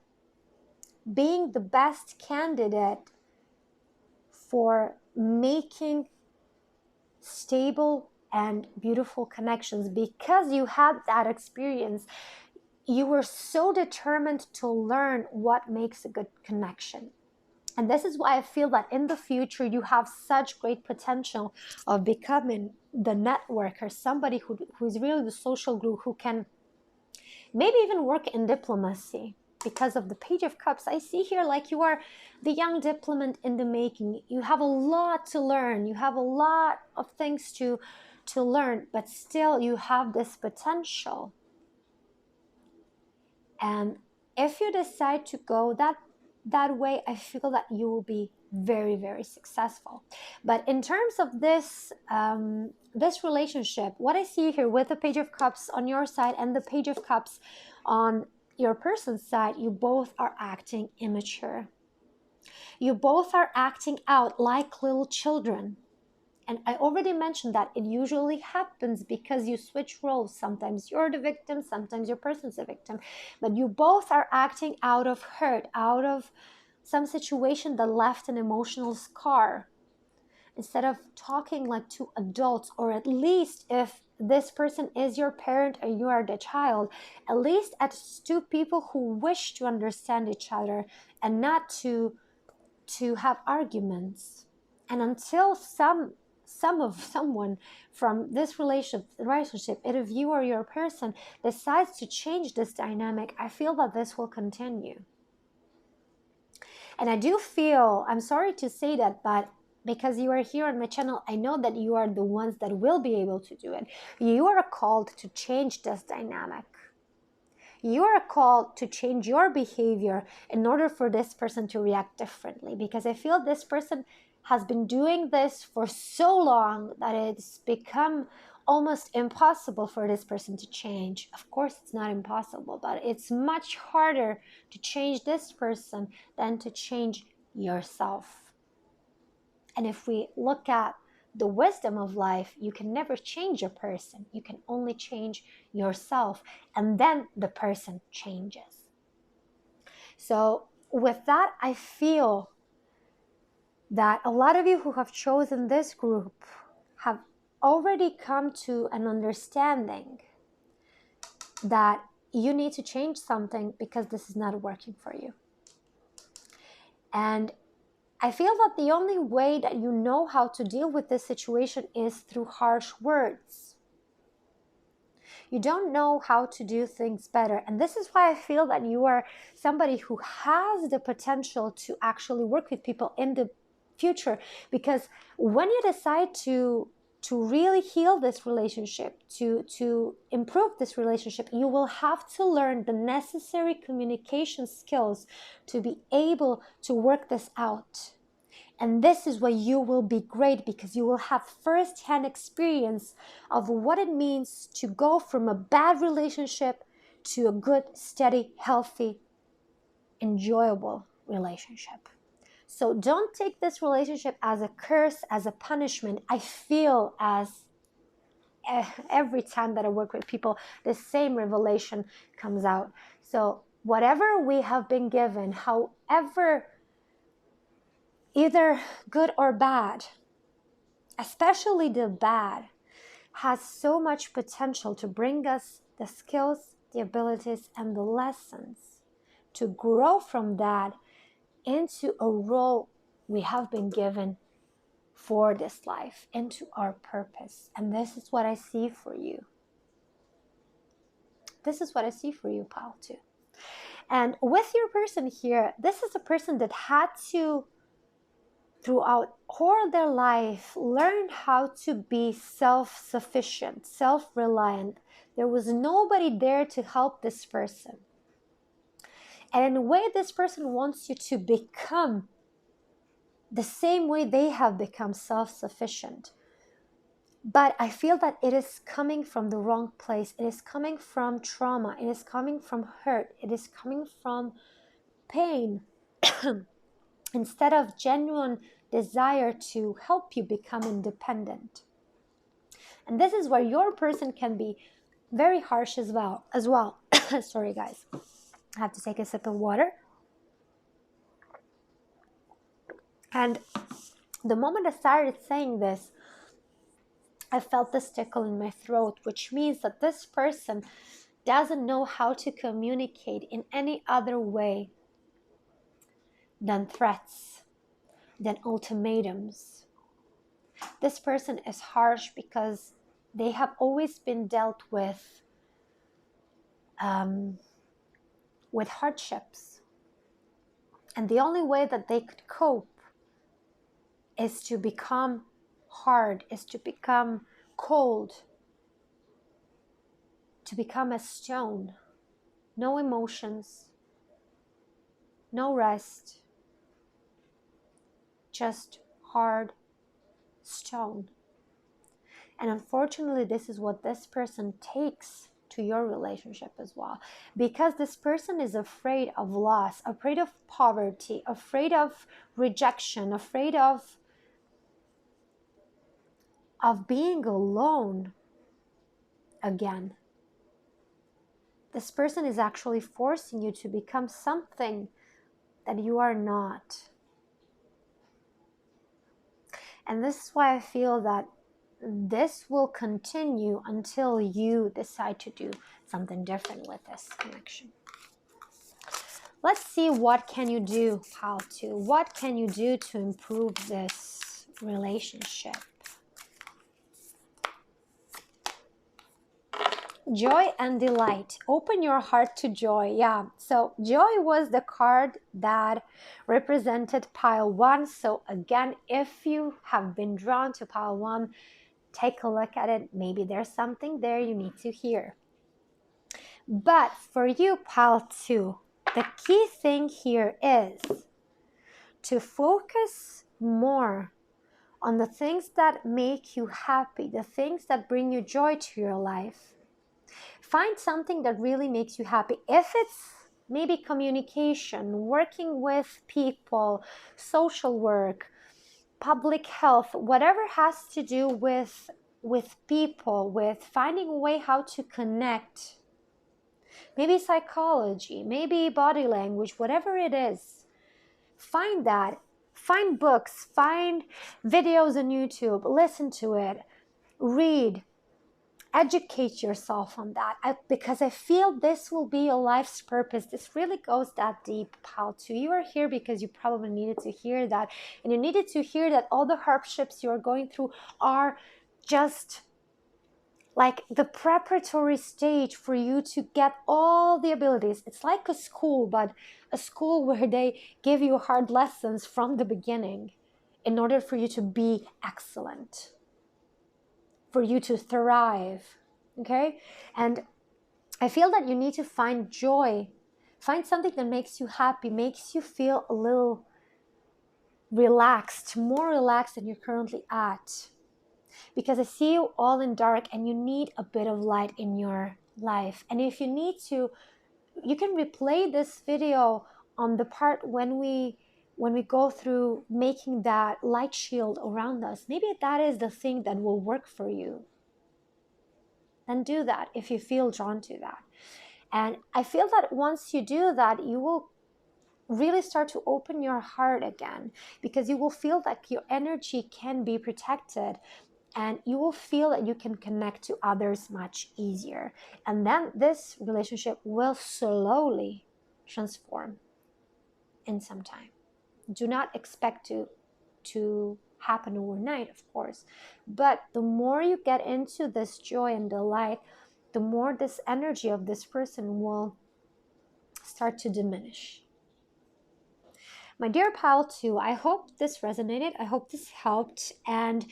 A: being the best candidate for making stable and beautiful connections. Because you had that experience, you were so determined to learn what makes a good connection. And this is why I feel that in the future you have such great potential of becoming the networker, somebody who's really the social glue, who can maybe even work in diplomacy. Because of the Page of Cups, I see here like you are the young diplomat in the making. You have a lot to learn. You have a lot of things to learn, but still you have this potential. And if you decide to go that way, I feel that you will be very, very successful. But in terms of this this relationship, what I see here with the Page of Cups on your side and the Page of Cups on your person's side, you both are acting immature. You both are acting out like little children. And I already mentioned that it usually happens because you switch roles. Sometimes you're the victim, sometimes your person's the victim. But you both are acting out of hurt, out of some situation that left an emotional scar. Instead of talking like two adults, or at least if this person is your parent and you are the child, at least as two people who wish to understand each other and not to have arguments. And until someone from this relationship, if you or your person decides to change this dynamic, I feel that this will continue. And I do feel, I'm sorry to say that, but because you are here on my channel, I know that you are the ones that will be able to do it. You are called to change this dynamic. You are called to change your behavior in order for this person to react differently, because I feel this person has been doing this for so long that it's become almost impossible for this person to change. Of course, it's not impossible, but it's much harder to change this person than to change yourself. And if we look at the wisdom of life, you can never change a person. You can only change yourself, and then the person changes. So with that, I feel that a lot of you who have chosen this group have already come to an understanding that you need to change something because this is not working for you. And I feel that the only way that you know how to deal with this situation is through harsh words. You don't know how to do things better. And this is why I feel that you are somebody who has the potential to actually work with people in the future. Because when you decide to really heal this relationship, to improve this relationship, you will have to learn the necessary communication skills to be able to work this out. And this is where you will be great, because you will have first-hand experience of what it means to go from a bad relationship to a good, steady, healthy, enjoyable relationship. So don't take this relationship as a curse, as a punishment. I feel as every time that I work with people, the same revelation comes out. So whatever we have been given, however, either good or bad, especially the bad, has so much potential to bring us the skills, the abilities, and the lessons to grow from that into a role we have been given for this life, into our purpose. And this is what I see for you. This is what I see for you, pal, too. And with your person here, this is a person that had to, throughout all their life, learn how to be self-sufficient, self-reliant. There was nobody there to help this person. And in a way, this person wants you to become the same way they have become self-sufficient. But I feel that it is coming from the wrong place. It is coming from trauma. It is coming from hurt. It is coming from pain. Instead of genuine desire to help you become independent. And this is where your person can be very harsh as well. Sorry, guys. I have to take a sip of water. And the moment I started saying this, I felt this tickle in my throat, which means that this person doesn't know how to communicate in any other way than threats, than ultimatums. This person is harsh because they have always been dealt with hardships. And the only way that they could cope is to become hard, is to become cold, to become a stone. No emotions, no rest, just hard stone. And unfortunately, this is what this person takes to your relationship as well, because this person is afraid of loss, afraid of poverty, afraid of rejection, afraid of being alone again. This person is actually forcing you to become something that you are not. And this is why I feel that this will continue until you decide to do something different with this connection. Let's see, what can you do, Pile 2? What can you do to improve this relationship? Joy and delight. Open your heart to joy. Yeah, so joy was the card that represented Pile 1. So again, if you have been drawn to Pile 1, take a look at it. Maybe there's something there you need to hear. But for you, Pile 2, the key thing here is to focus more on the things that make you happy, the things that bring you joy to your life. Find something that really makes you happy. If it's maybe communication, working with people, social work, public health, whatever has to do with people, with finding a way how to connect, maybe psychology, maybe body language, whatever it is, find that. Find books, find videos on YouTube, listen to it, read, educate yourself on that, because I feel this will be your life's purpose. This really goes that deep, Pile 2. You are here because you probably needed to hear that, and you needed to hear that all the hardships you are going through are just like the preparatory stage for you to get all the abilities. It's like a school, but a school where they give you hard lessons from the beginning in order for you to be excellent, for you to thrive, okay? And I feel that you need to find joy. Find something that makes you happy, makes you feel a little relaxed, more relaxed than you're currently at. Because I see you all in dark and you need a bit of light in your life. And if you need to, you can replay this video on the part when we go through making that light shield around us. Maybe that is the thing that will work for you. Then do that if you feel drawn to that. And I feel that once you do that, you will really start to open your heart again, because you will feel that your energy can be protected, and you will feel that you can connect to others much easier. And then this relationship will slowly transform in some time. Do not expect to happen overnight, of course. But the more you get into this joy and delight, the more this energy of this person will start to diminish. My dear Pile 2, I hope this resonated. I hope this helped. And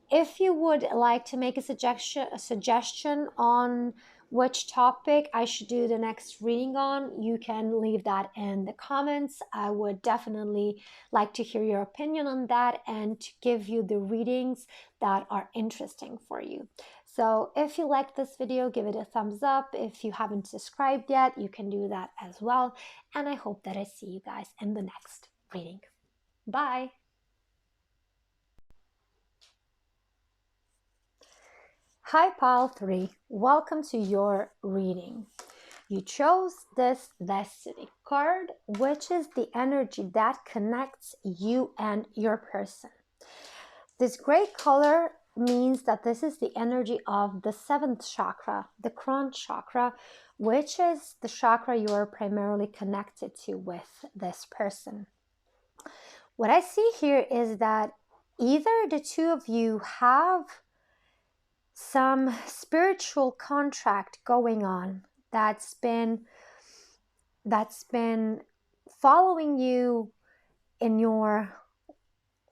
A: if you would like to make a suggestion on which topic I should do the next reading on, you can leave that in the comments. I would definitely like to hear your opinion on that and to give you the readings that are interesting for you. So if you liked this video, give it a thumbs up. If you haven't subscribed yet, you can do that as well. And I hope that I see you guys in the next reading. Bye. Hi, Pile 3. Welcome to your reading. You chose this Destiny card, which is the energy that connects you and your person. This gray color means that this is the energy of the 7th chakra, the crown chakra, which is the chakra you are primarily connected to with this person. What I see here is that either the two of you have some spiritual contract going on that's been following you in your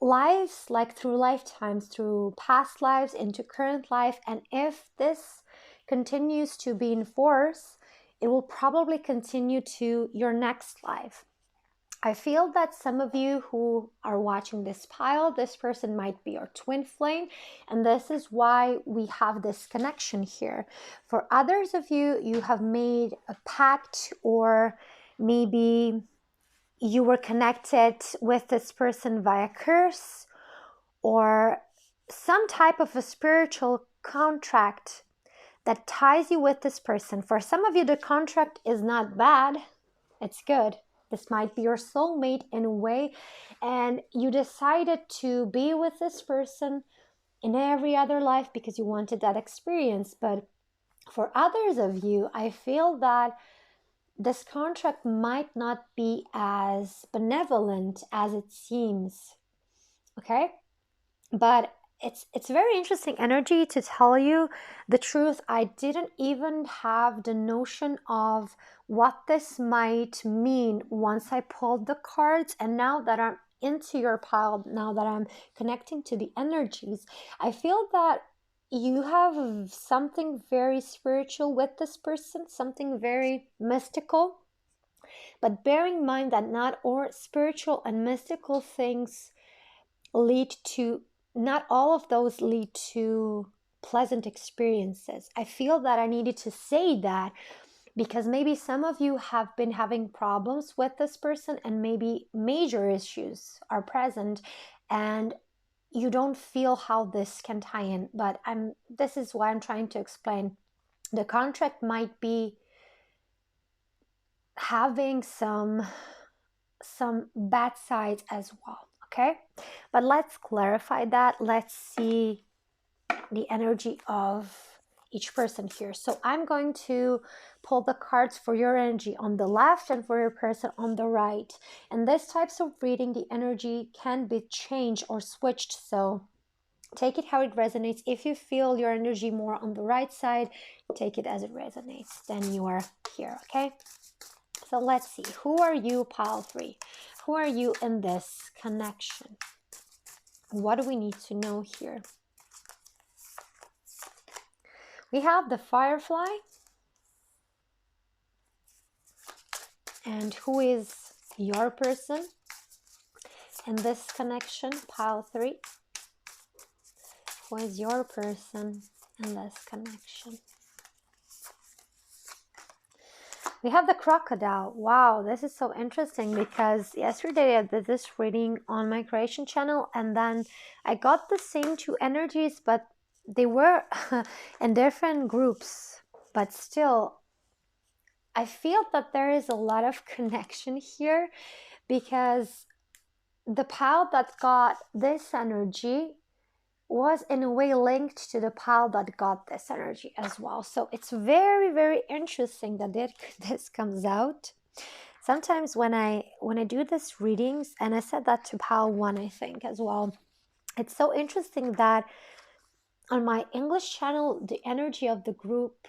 A: lives, like through lifetimes, through past lives into current life. And if this continues to be in force, it will probably continue to your next life. I feel that some of you who are watching this pile, this person might be your twin flame, and this is why we have this connection here. For others of you, you have made a pact, or maybe you were connected with this person via curse or some type of a spiritual contract that ties you with this person. For some of you, the contract is not bad, it's good. This might be your soulmate in a way, and you decided to be with this person in every other life because you wanted that experience. But for others of you, I feel that this contract might not be as benevolent as it seems. Okay? But it's very interesting energy. To tell you the truth, I didn't even have the notion of what this might mean once I pulled the cards, and now that I'm into your pile, now that I'm connecting to the energies, I feel that you have something very spiritual with this person, something very mystical. But bearing in mind that not all spiritual and mystical things lead to, not all of those lead to pleasant experiences. I feel that I needed to say that because maybe some of you have been having problems with this person, and maybe major issues are present, and you don't feel how this can tie in. But this is why I'm trying to explain. The contract might be having some bad sides as well. Okay, but let's clarify that. Let's see the energy of each person here. So I'm going to pull the cards for your energy on the left and for your person on the right. And this types of reading, the energy can be changed or switched. So take it how it resonates. If you feel your energy more on the right side, take it as it resonates. Then you are here, okay? So let's see. Who are you, pile 3? Who are you in this connection? What do we need to know here? We have the Firefly. And who is your person in this connection, pile 3? Who is your person in this connection? We have the Crocodile. Wow, this is so interesting because yesterday I did this reading on my creation channel, and then I got the same 2 energies, but they were in different groups. But still, I feel that there is a lot of connection here, because the pile that got this energy was in a way linked to the pile that got this energy as well. So it's very, very interesting that this comes out. Sometimes when I do this readings, and I said that to pile 1, I think, as well, it's so interesting that on my English channel, the energy of the group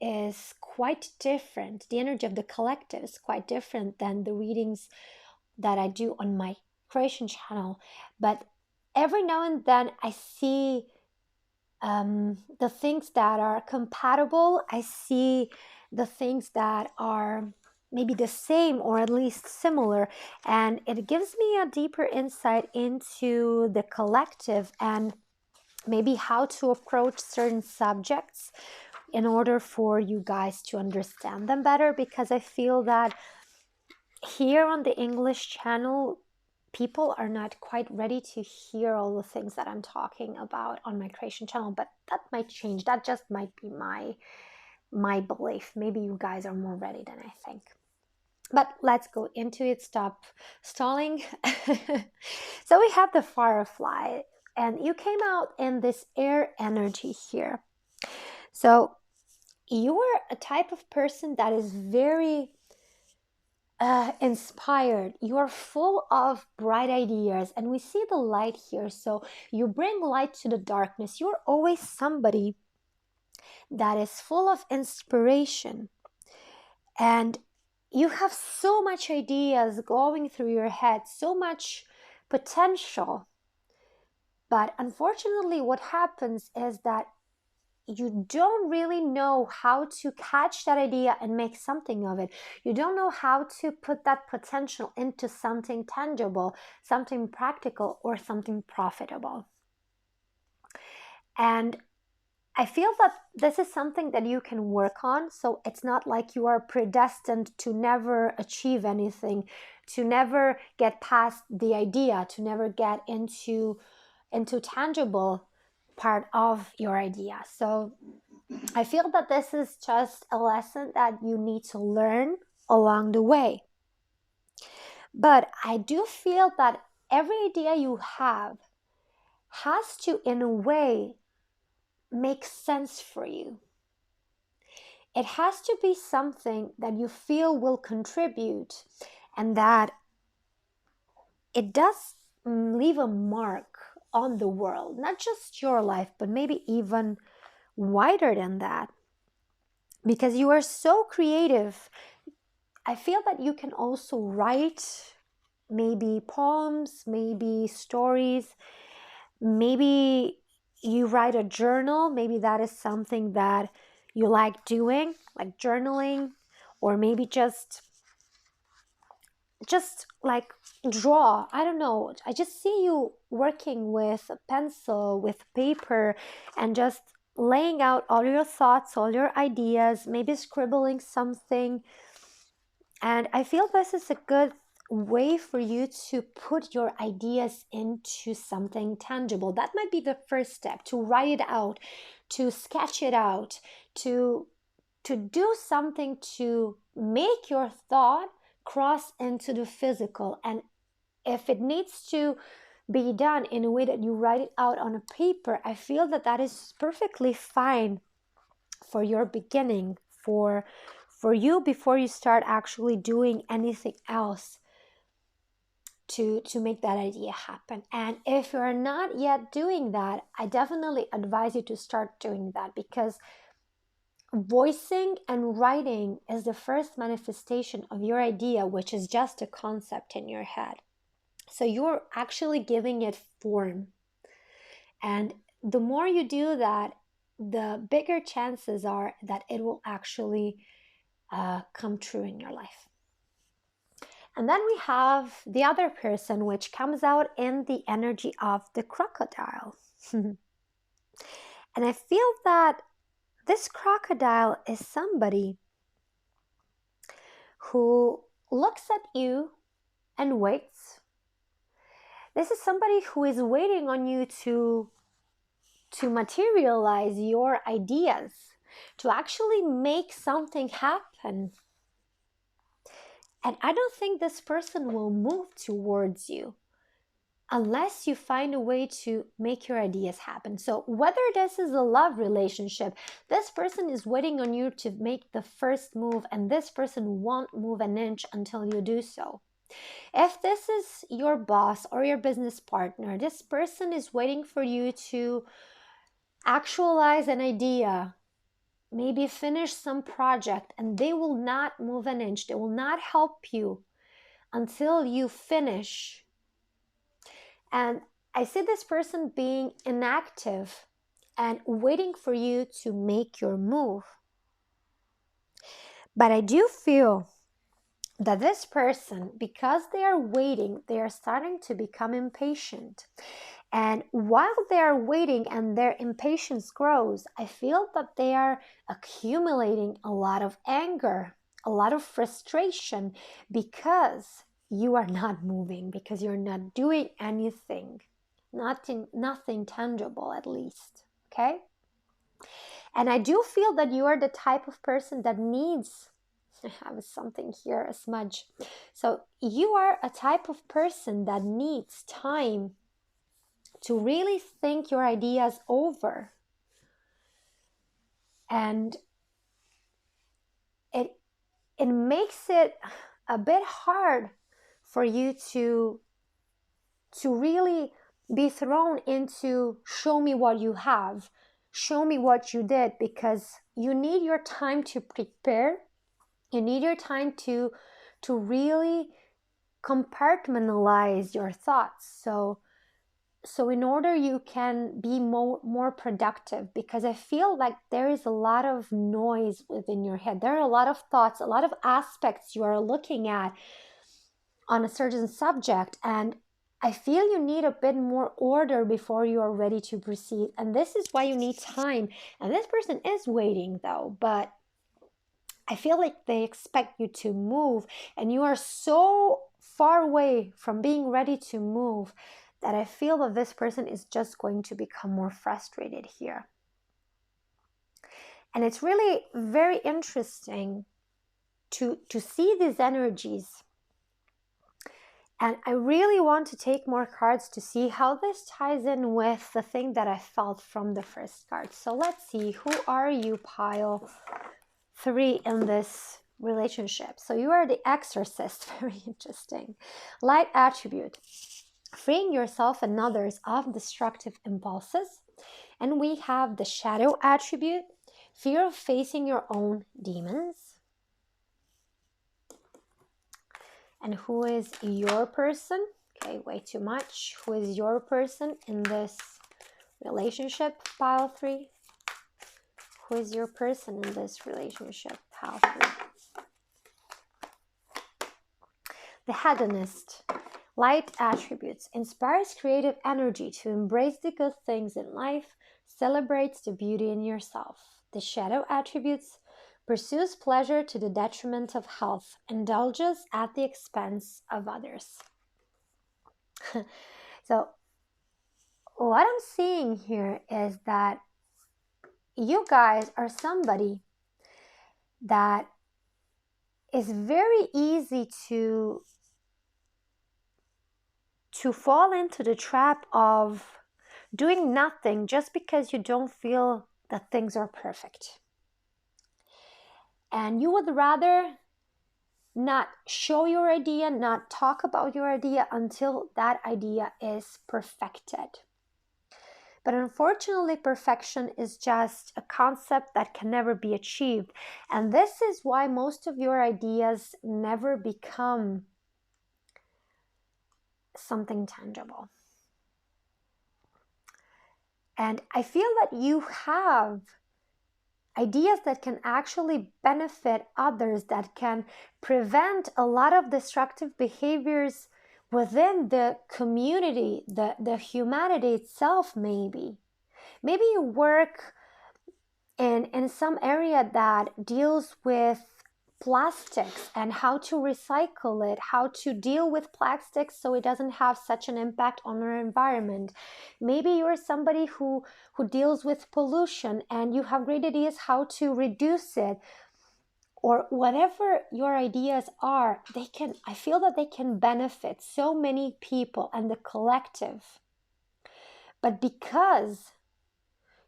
A: is quite different. The energy of the collective is quite different than the readings that I do on my creation channel. But every now and then I see the things that are compatible. I see the things that are maybe the same or at least similar, and it gives me a deeper insight into the collective and maybe how to approach certain subjects in order for you guys to understand them better. Because I feel that here on the English channel, people are not quite ready to hear all the things that I'm talking about on my creation channel, but that might change. That just might be my belief. Maybe you guys are more ready than I think. But let's go into it. Stop stalling. So we have the Firefly, and you came out in this air energy here. So you are a type of person that is very inspired. You are full of bright ideas, and we see the light here. So you bring light to the darkness. You're always somebody that is full of inspiration, and you have so much ideas going through your head, so much potential. But unfortunately, what happens is that you don't really know how to catch that idea and make something of it. You don't know how to put that potential into something tangible, something practical, or something profitable. And I feel that this is something that you can work on. So it's not like you are predestined to never achieve anything, to never get past the idea, to never get into tangible part of your idea. So I feel that this is just a lesson that you need to learn along the way. But I do feel that every idea you have has to, in a way, make sense for you. It has to be something that you feel will contribute and that it does leave a mark on the world, not just your life, but maybe even wider than that. Because you are so creative, I feel that you can also write maybe poems, maybe stories, maybe you write a journal. Maybe that is something that you like doing, like journaling, or maybe just like draw. I don't know. I just see you working with a pencil, with paper, and just laying out all your thoughts, all your ideas, maybe scribbling something. And I feel this is a good way for you to put your ideas into something tangible. That might be the first step, to write it out, to sketch it out, to do something to make your thought cross into the physical. And if it needs to be done in a way that you write it out on a paper, I feel that that is perfectly fine for your beginning, for you before you start actually doing anything else to make that idea happen. And if you're not yet doing that, I definitely advise you to start doing that, because voicing and writing is the first manifestation of your idea, which is just a concept in your head. So you're actually giving it form. And the more you do that, the bigger chances are that it will actually come true in your life. And then we have the other person, which comes out in the energy of the crocodile. And I feel that this crocodile is somebody who looks at you and waits. This is somebody who is waiting on you to materialize your ideas, to actually make something happen. And I don't think this person will move towards you unless you find a way to make your ideas happen. So whether this is a love relationship, this person is waiting on you to make the first move, and this person won't move an inch until you do so. If this is your boss or your business partner, this person is waiting for you to actualize an idea, maybe finish some project, and they will not move an inch. They will not help you until you finish. And I see this person being inactive and waiting for you to make your move. But I do feel that this person, because they are waiting, they are starting to become impatient. And while they are waiting and their impatience grows, I feel that they are accumulating a lot of anger, a lot of frustration, because you are not moving, because you're not doing anything, nothing tangible at least, okay? And I do feel that you are the type of person that needs, I have something here, a smudge. So you are a type of person that needs time to really think your ideas over. And it makes it a bit hard for you to really be thrown into show me what you have, show me what you did, because you need your time to prepare. You need your time to really compartmentalize your thoughts. So in order you can be more productive, because I feel like there is a lot of noise within your head. There are a lot of thoughts, a lot of aspects you are looking at on a certain subject, and I feel you need a bit more order before you are ready to proceed. And this is why you need time. And this person is waiting though, but I feel like they expect you to move, and you are so far away from being ready to move that I feel that this person is just going to become more frustrated here. And it's really very interesting to see these energies And I really want to take more cards to see how this ties in with the thing that I felt from the first card. So let's see, who are you, pile 3, in this relationship? So you are the exorcist. Very interesting. Light attribute, freeing yourself and others of destructive impulses. And we have the shadow attribute, fear of facing your own demons. And who is your person? Okay, way too much. Who is your person in this relationship, pile 3? Who is your person in this relationship, pile 3? The hedonist, light attributes, inspires creative energy to embrace the good things in life, celebrates the beauty in yourself. The shadow attributes, pursues pleasure to the detriment of health, indulges at the expense of others. So what I'm seeing here is that you guys are somebody that is very easy to fall into the trap of doing nothing just because you don't feel that things are perfect. And you would rather not show your idea, not talk about your idea until that idea is perfected. But unfortunately, perfection is just a concept that can never be achieved. And this is why most of your ideas never become something tangible. And I feel that you have ideas that can actually benefit others, that can prevent a lot of destructive behaviors within the community, the humanity itself. Maybe you work in some area that deals with plastics and how to recycle it, how to deal with plastics so it doesn't have such an impact on our environment. Maybe you're somebody who deals with pollution and you have great ideas how to reduce it, or whatever your ideas are. I feel that they can benefit so many people and the collective. But because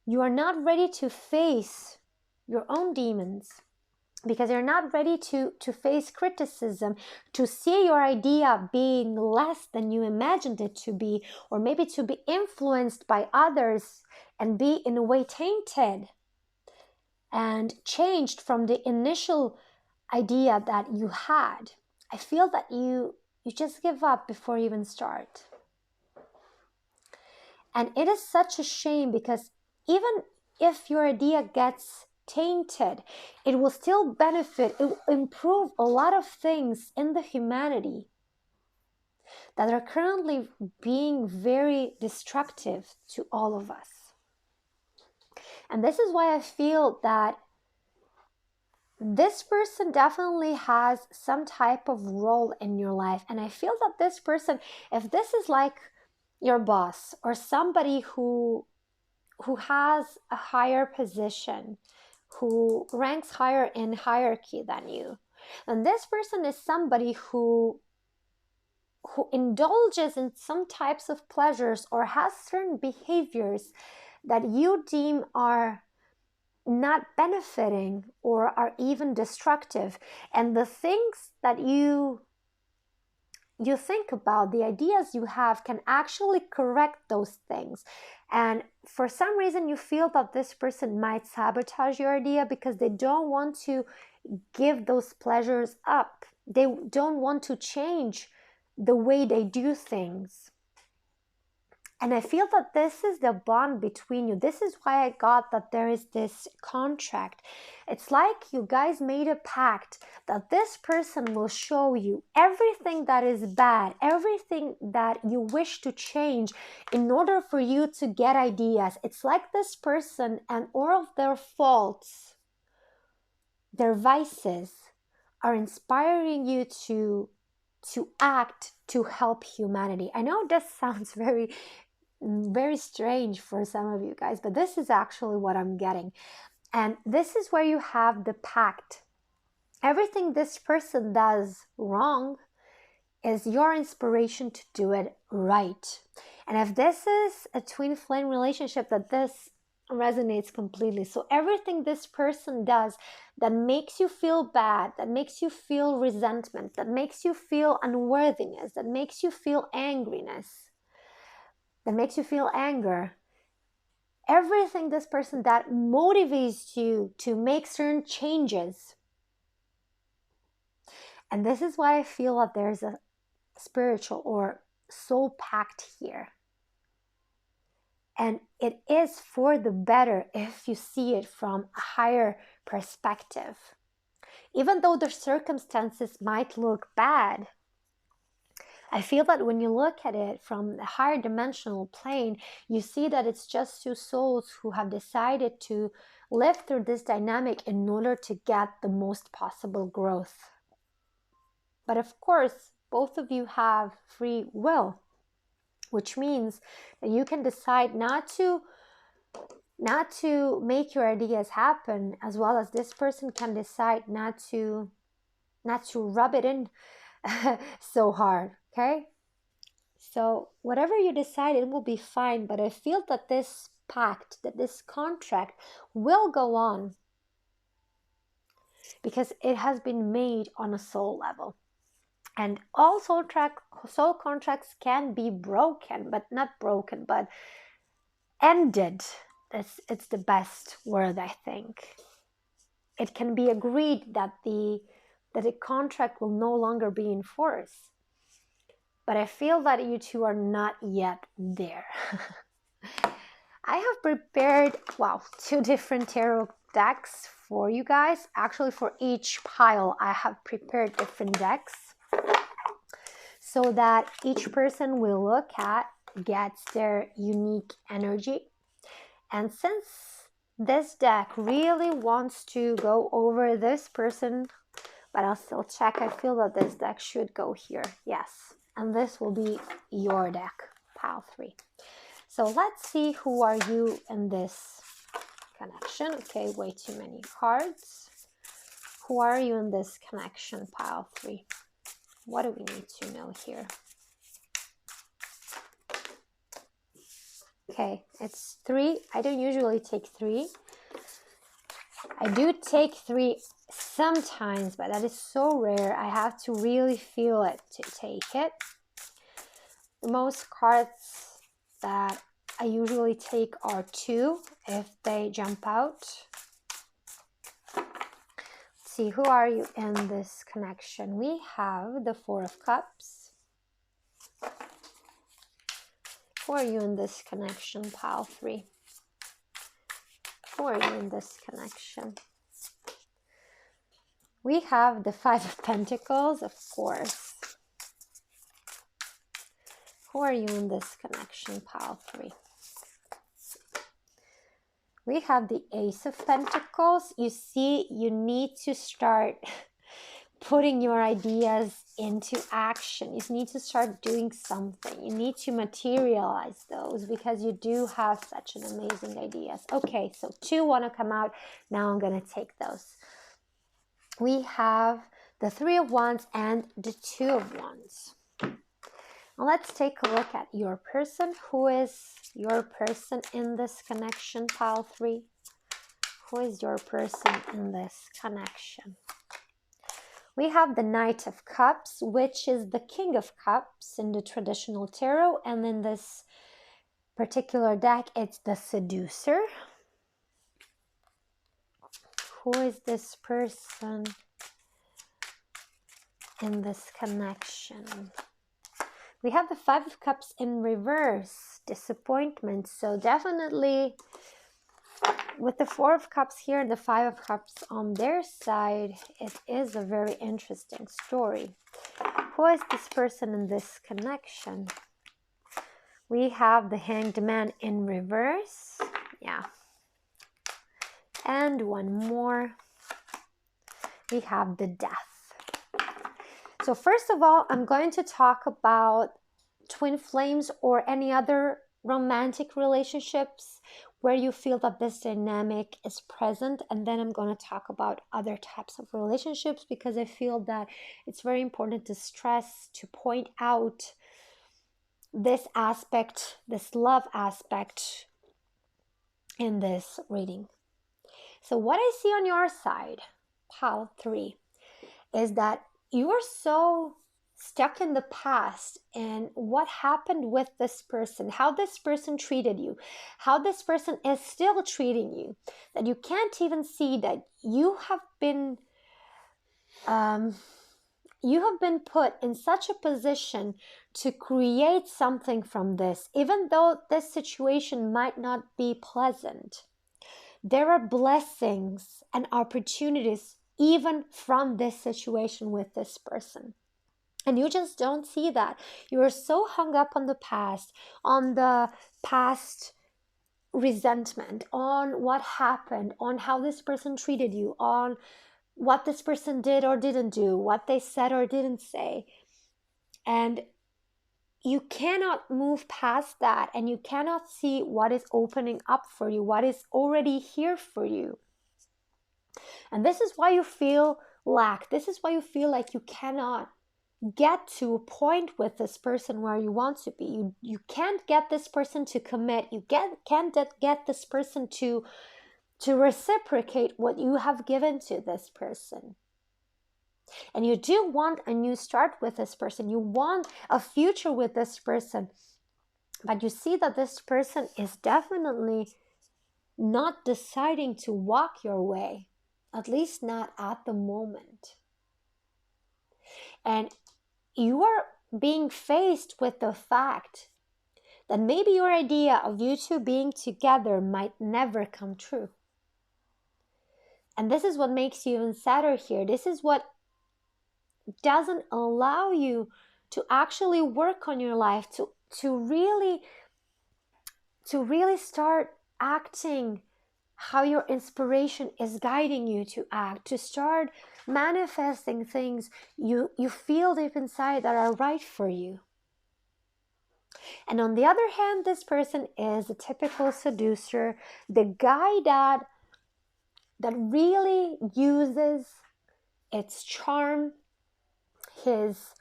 A: you are not ready to face your own demons, because you're not ready to face criticism, to see your idea being less than you imagined it to be, or maybe to be influenced by others and be in a way tainted and changed from the initial idea that you had, I feel that you just give up before you even start. And it is such a shame, because even if your idea gets tainted, it will still benefit, it will improve a lot of things in the humanity that are currently being very destructive to all of us. And this is why I feel that this person definitely has some type of role in your life. And I feel that this person, if this is like your boss or somebody who has a higher position, who ranks higher in hierarchy than you, and this person is somebody who indulges in some types of pleasures or has certain behaviors that you deem are not benefiting or are even destructive, and the things that you think about, the ideas you have, can actually correct those things. And for some reason you feel that this person might sabotage your idea because they don't want to give those pleasures up. They don't want to change the way they do things. And I feel that this is the bond between you. This is why I got that there is this contract. It's like you guys made a pact that this person will show you everything that is bad, everything that you wish to change in order for you to get ideas. It's like this person and all of their faults, their vices, are inspiring you to act to help humanity. I know this sounds very strange for some of you guys, but this is actually what I'm getting. And this is where you have the pact. Everything this person does wrong, is your inspiration to do it right. And if this is a twin flame relationship, that this resonates completely. So everything this person does that makes you feel bad, that makes you feel resentment, that makes you feel unworthiness, that makes you feel angriness, that makes you feel anger, everything this person that motivates you to make certain changes. And this is why I feel that there's a spiritual or soul pact here. And it is for the better if you see it from a higher perspective. Even though the circumstances might look bad, I feel that when you look at it from the higher dimensional plane, you see that it's just two souls who have decided to live through this dynamic in order to get the most possible growth. But of course, both of you have free will, which means that you can decide not to make your ideas happen, as well as this person can decide not to rub it in so hard. Okay, so whatever you decide, it will be fine. But I feel that this pact, that this contract will go on because it has been made on a soul level. And all soul contracts can be broken, but not broken, but ended. It's the best word, I think. It can be agreed that the contract will no longer be in force. But I feel that you two are not yet there. I have prepared, wow, 2 different tarot decks for you guys. Actually, for each pile, I have prepared different decks, so that each person will look at gets their unique energy. And since this deck really wants to go over this person, but I'll still check, I feel that this deck should go here. Yes, and this will be your deck, pile 3. So let's see, who are you in this connection? Okay, way too many cards. Who are you in this connection, pile 3? What do we need to know here? Okay, it's 3. I don't usually take 3. I do take 3 sometimes, but that is so rare. I have to really feel it to take it. Most cards that I usually take are 2 if they jump out. See, who are you in this connection? We have the 4 of Cups. Who are you in this connection, pile 3? Who are you in this connection? We have the 5 of Pentacles, of course. Who are you in this connection, pile 3? We have the Ace of Pentacles. You see, you need to start putting your ideas into action. You need to start doing something. You need to materialize those because you do have such an amazing ideas. Okay, so 2 want to come out. Now I'm going to take those. We have the 3 of Wands and the 2 of Wands. Now let's take a look at your person. Who is your person in this connection, pile 3? Who is your person in this connection? We have the Knight of Cups, which is the King of Cups in the traditional tarot. And in this particular deck, it's the Seducer. Who is this person in this connection? We have the 5 of Cups in reverse, disappointment. So definitely with the 4 of Cups here and the 5 of Cups on their side, it is a very interesting story. Who is this person in this connection? We have the Hanged Man in reverse. Yeah. And one more. We have the Death. So first of all, I'm going to talk about twin flames or any other romantic relationships where you feel that this dynamic is present, and then I'm going to talk about other types of relationships, because I feel that it's very important to stress, to point out this aspect, this love aspect in this reading. So what I see on your side, pile 3, is that you are so stuck in the past and what happened with this person, how this person treated you, how this person is still treating you, that you can't even see that you have been put in such a position to create something from this. Even though this situation might not be pleasant, there are blessings and opportunities even from this situation with this person. And you just don't see that. You are so hung up on the past resentment, on what happened, on how this person treated you, on what this person did or didn't do, what they said or didn't say. And you cannot move past that, and you cannot see what is opening up for you, what is already here for you. And this is why you feel lack. This is why you feel like you cannot get to a point with this person where you want to be. You can't get this person to commit. You can't get this person to reciprocate what you have given to this person. And you do want a new start with this person. You want a future with this person. But you see that this person is definitely not deciding to walk your way, at least not at the moment. And you are being faced with the fact that maybe your idea of you two being together might never come true. And this is what makes you even sadder here. This is what doesn't allow you to actually work on your life, to really start acting how your inspiration is guiding you to act, to start manifesting things you feel deep inside that are right for you. And on the other hand, this person is a typical seducer, the guy that really uses its charm, his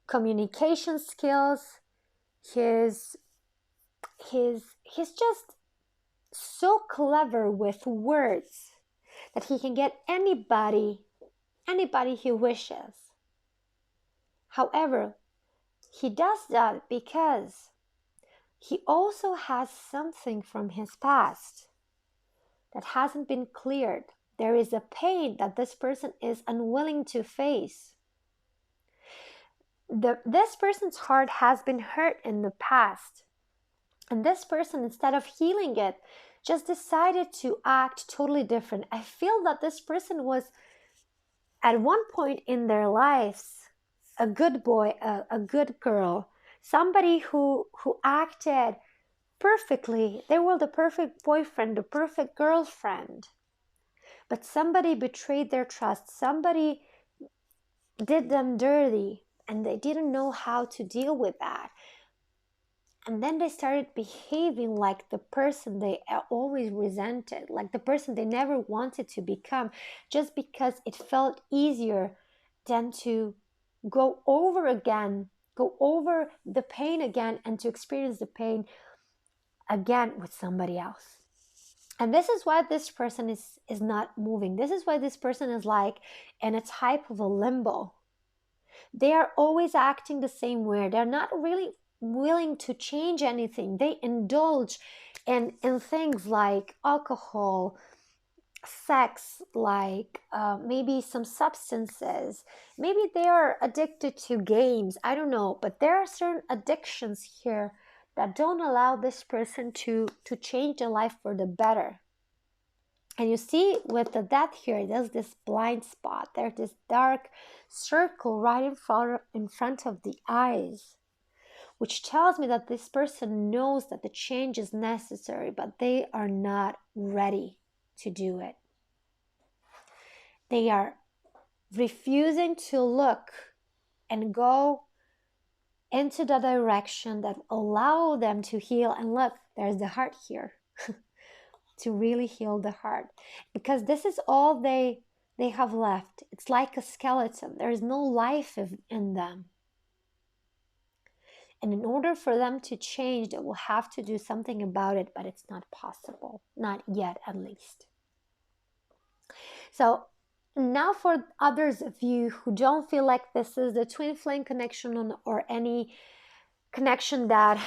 A: communication skills, he's just so clever with words that he can get anybody he wishes. However, he does that because he also has something from his past that hasn't been cleared. There is a pain that this person is unwilling to face. This person's heart has been hurt in the past. And this person, instead of healing it, just decided to act totally different. I feel that this person was, at one point in their lives, a good boy, a good girl, somebody who acted perfectly. They were the perfect boyfriend, the perfect girlfriend. But somebody betrayed their trust. Somebody did them dirty, and they didn't know how to deal with that. And then they started behaving like the person they always resented, like the person they never wanted to become, just because it felt easier than to go over the pain again, and to experience the pain again with somebody else. And this is why this person is not moving. This is why this person is like in a type of a limbo. They are always acting the same way. They're not really willing to change anything. They indulge in things like alcohol, sex, like maybe some substances. Maybe they are addicted to games. I don't know. But there are certain addictions here that don't allow this person to change their life for the better. And you see with the death here, there's this blind spot. There's this dark circle right in front of the eyes, which tells me that this person knows that the change is necessary, but they are not ready to do it. They are refusing to look and go into the direction that allow them to heal. And look, there's the heart here. to really heal the heart, because this is all they have left. It's like a skeleton. There is no life in them. And in order for them to change, they will have to do something about it, but it's not possible. Not yet, at least. So now for others of you who don't feel like this is the twin flame connection or any connection that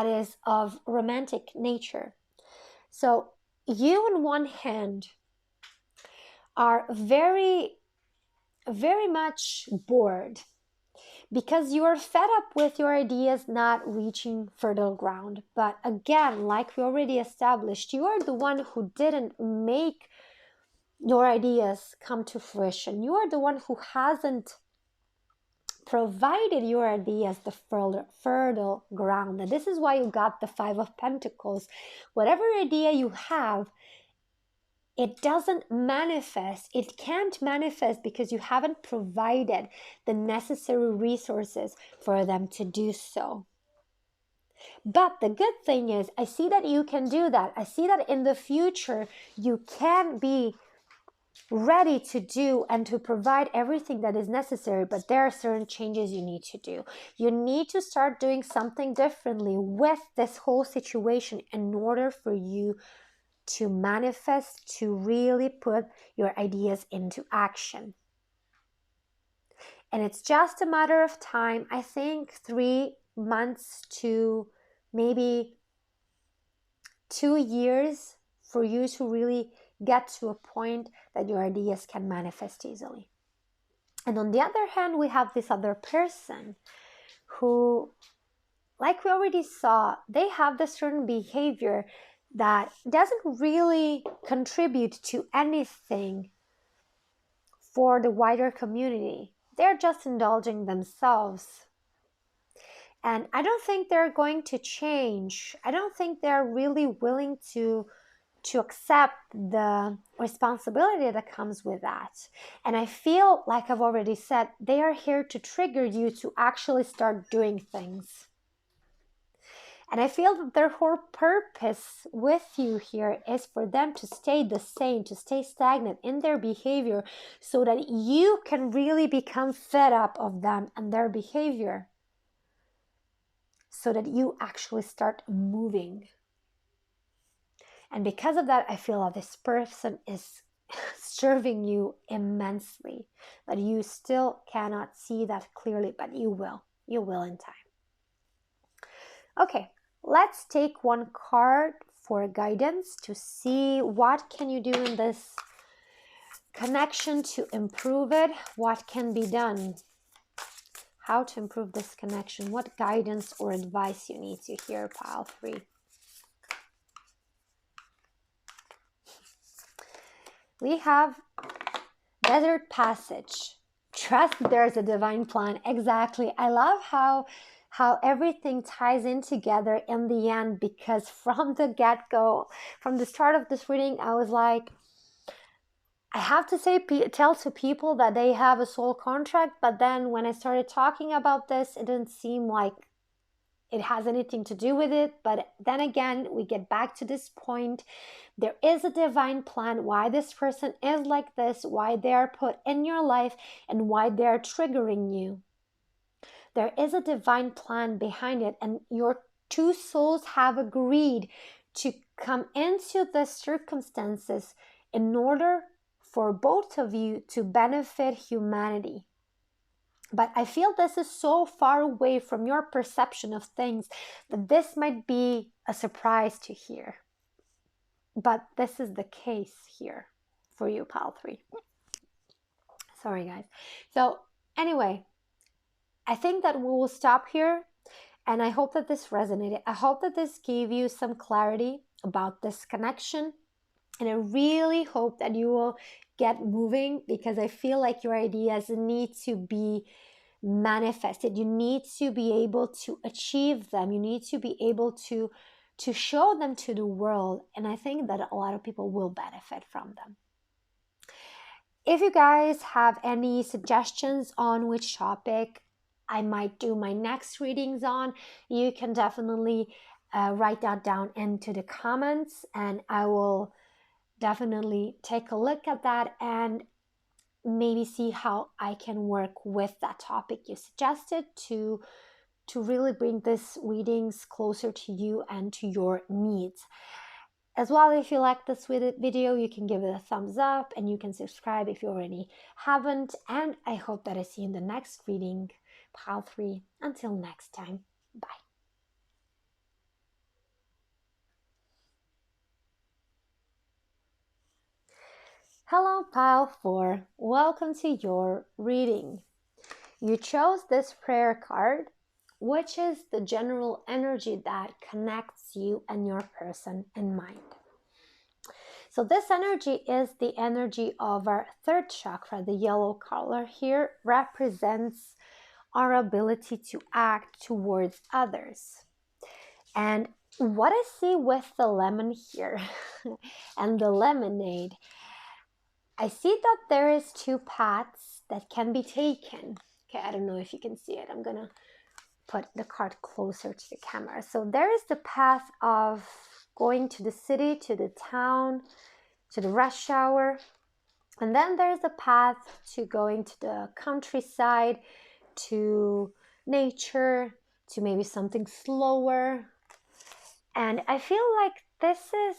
A: is of romantic nature. So you on one hand are very, very much bored because you are fed up with your ideas not reaching fertile ground. But again, like we already established, you are the one who didn't make your ideas come to fruition. You are the one who hasn't provided your ideas the fertile ground. And this is why you got the Five of Pentacles. Whatever idea you have, it doesn't manifest. It can't manifest because you haven't provided the necessary resources for them to do so. But the good thing is, I see that you can do that. I see that in the future, you can be ready to do and to provide everything that is necessary, but there are certain changes you need to do. You need to start doing something differently with this whole situation in order for you to manifest, to really put your ideas into action. And it's just a matter of time. I think 3 months to maybe 2 years for you to really get to a point that your ideas can manifest easily. And on the other hand, we have this other person who, like we already saw, they have this certain behavior that doesn't really contribute to anything for the wider community. They're just indulging themselves. And I don't think they're going to change. I don't think they're really willing to accept the responsibility that comes with that. And I feel, like I've already said, they are here to trigger you to actually start doing things. And I feel that their whole purpose with you here is for them to stay the same, to stay stagnant in their behavior, so that you can really become fed up of them and their behavior, so that you actually start moving. And because of that, I feel that this person is serving you immensely, but you still cannot see that clearly, but you will. You will in time. Okay, let's take one card for guidance to see what can you do in this connection to improve it. What can be done? How to improve this connection? What guidance or advice you need to hear, pile 3? We have Desert Passage. Trust there's a divine plan. Exactly. I love how everything ties in together in the end, because from the get-go, from the start of this reading, I was like, I have to tell to people that they have a soul contract, but then when I started talking about this, it didn't seem like it has anything to do with it. But then again, we get back to this point. There is a divine plan why this person is like this, why they are put in your life, and why they are triggering you. There is a divine plan behind it, and your two souls have agreed to come into the circumstances in order for both of you to benefit humanity. But I feel this is so far away from your perception of things that this might be a surprise to hear. But this is the case here for you, pile 3. Sorry, guys. So anyway, I think that we will stop here. And I hope that this resonated. I hope that this gave you some clarity about this connection. And I really hope that you will get moving, because I feel like your ideas need to be manifested. You need to be able to achieve them. You need to be able to show them to the world. And I think that a lot of people will benefit from them. If you guys have any suggestions on which topic I might do my next readings on, you can definitely write that down into the comments, and I will definitely take a look at that and maybe see how I can work with that topic you suggested to really bring these readings closer to you and to your needs. As well, if you like this video, you can give it a thumbs up and you can subscribe if you already haven't. And I hope that I see you in the next reading, Pile 3. Until next time, bye. Hello, Pile 4. Welcome to your reading. You chose this prayer card, which is the general energy that connects you and your person in mind. So this energy is the energy of our third chakra. The yellow color here represents our ability to act towards others. And what I see with the lemon here and the lemonade, I see that there is two paths that can be taken. Okay, I don't know if you can see it. I'm gonna put the card closer to the camera. So there is the path of going to the city, to the town, to the rush hour. And then there's the path to going to the countryside, to nature, to maybe something slower. And I feel like this is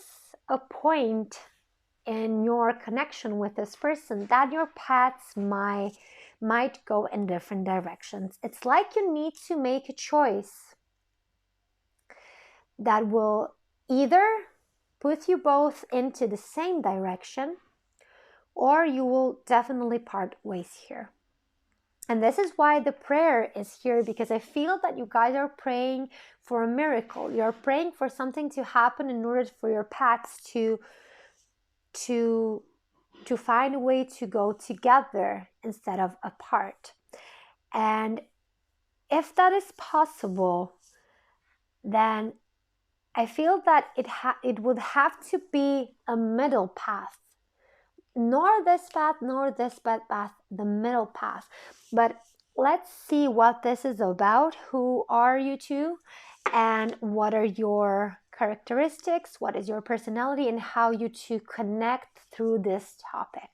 A: a point in your connection with this person that your paths might go in different directions. It's like you need to make a choice that will either put you both into the same direction, or you will definitely part ways here. And this is why the prayer is here, because I feel that you guys are praying for a miracle. You're praying for something to happen in order for your paths to find a way to go together instead of apart. And if that is possible, then I feel that it would have to be a middle path. Nor this path, nor this path, the middle path. But let's see what this is about. Who are you two? And what are your characteristics? What is your personality? And how you two connect through this topic.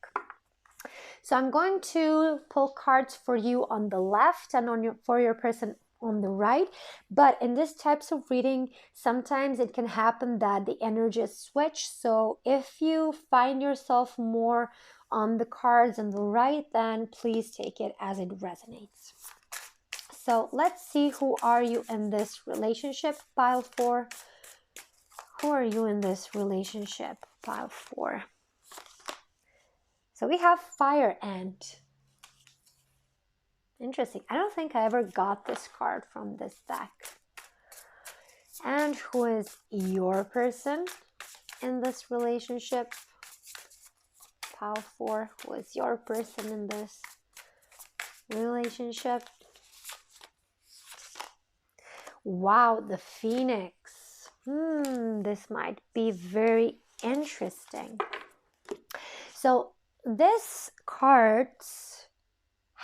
A: So I'm going to pull cards for you on the left and for your person on the right. But in this types of reading, sometimes it can happen that the energies switch. So if you find yourself more on the cards on the right, then please take it as it resonates. So let's see, who are you in this relationship, Pile 4? Who are you in this relationship, Pile 4? So we have Fire Ant. Interesting. I don't think I ever got this card from this deck. And who is your person in this relationship? Pile 4. Who is your person in this relationship? Wow, the Phoenix. This might be very interesting. So these cards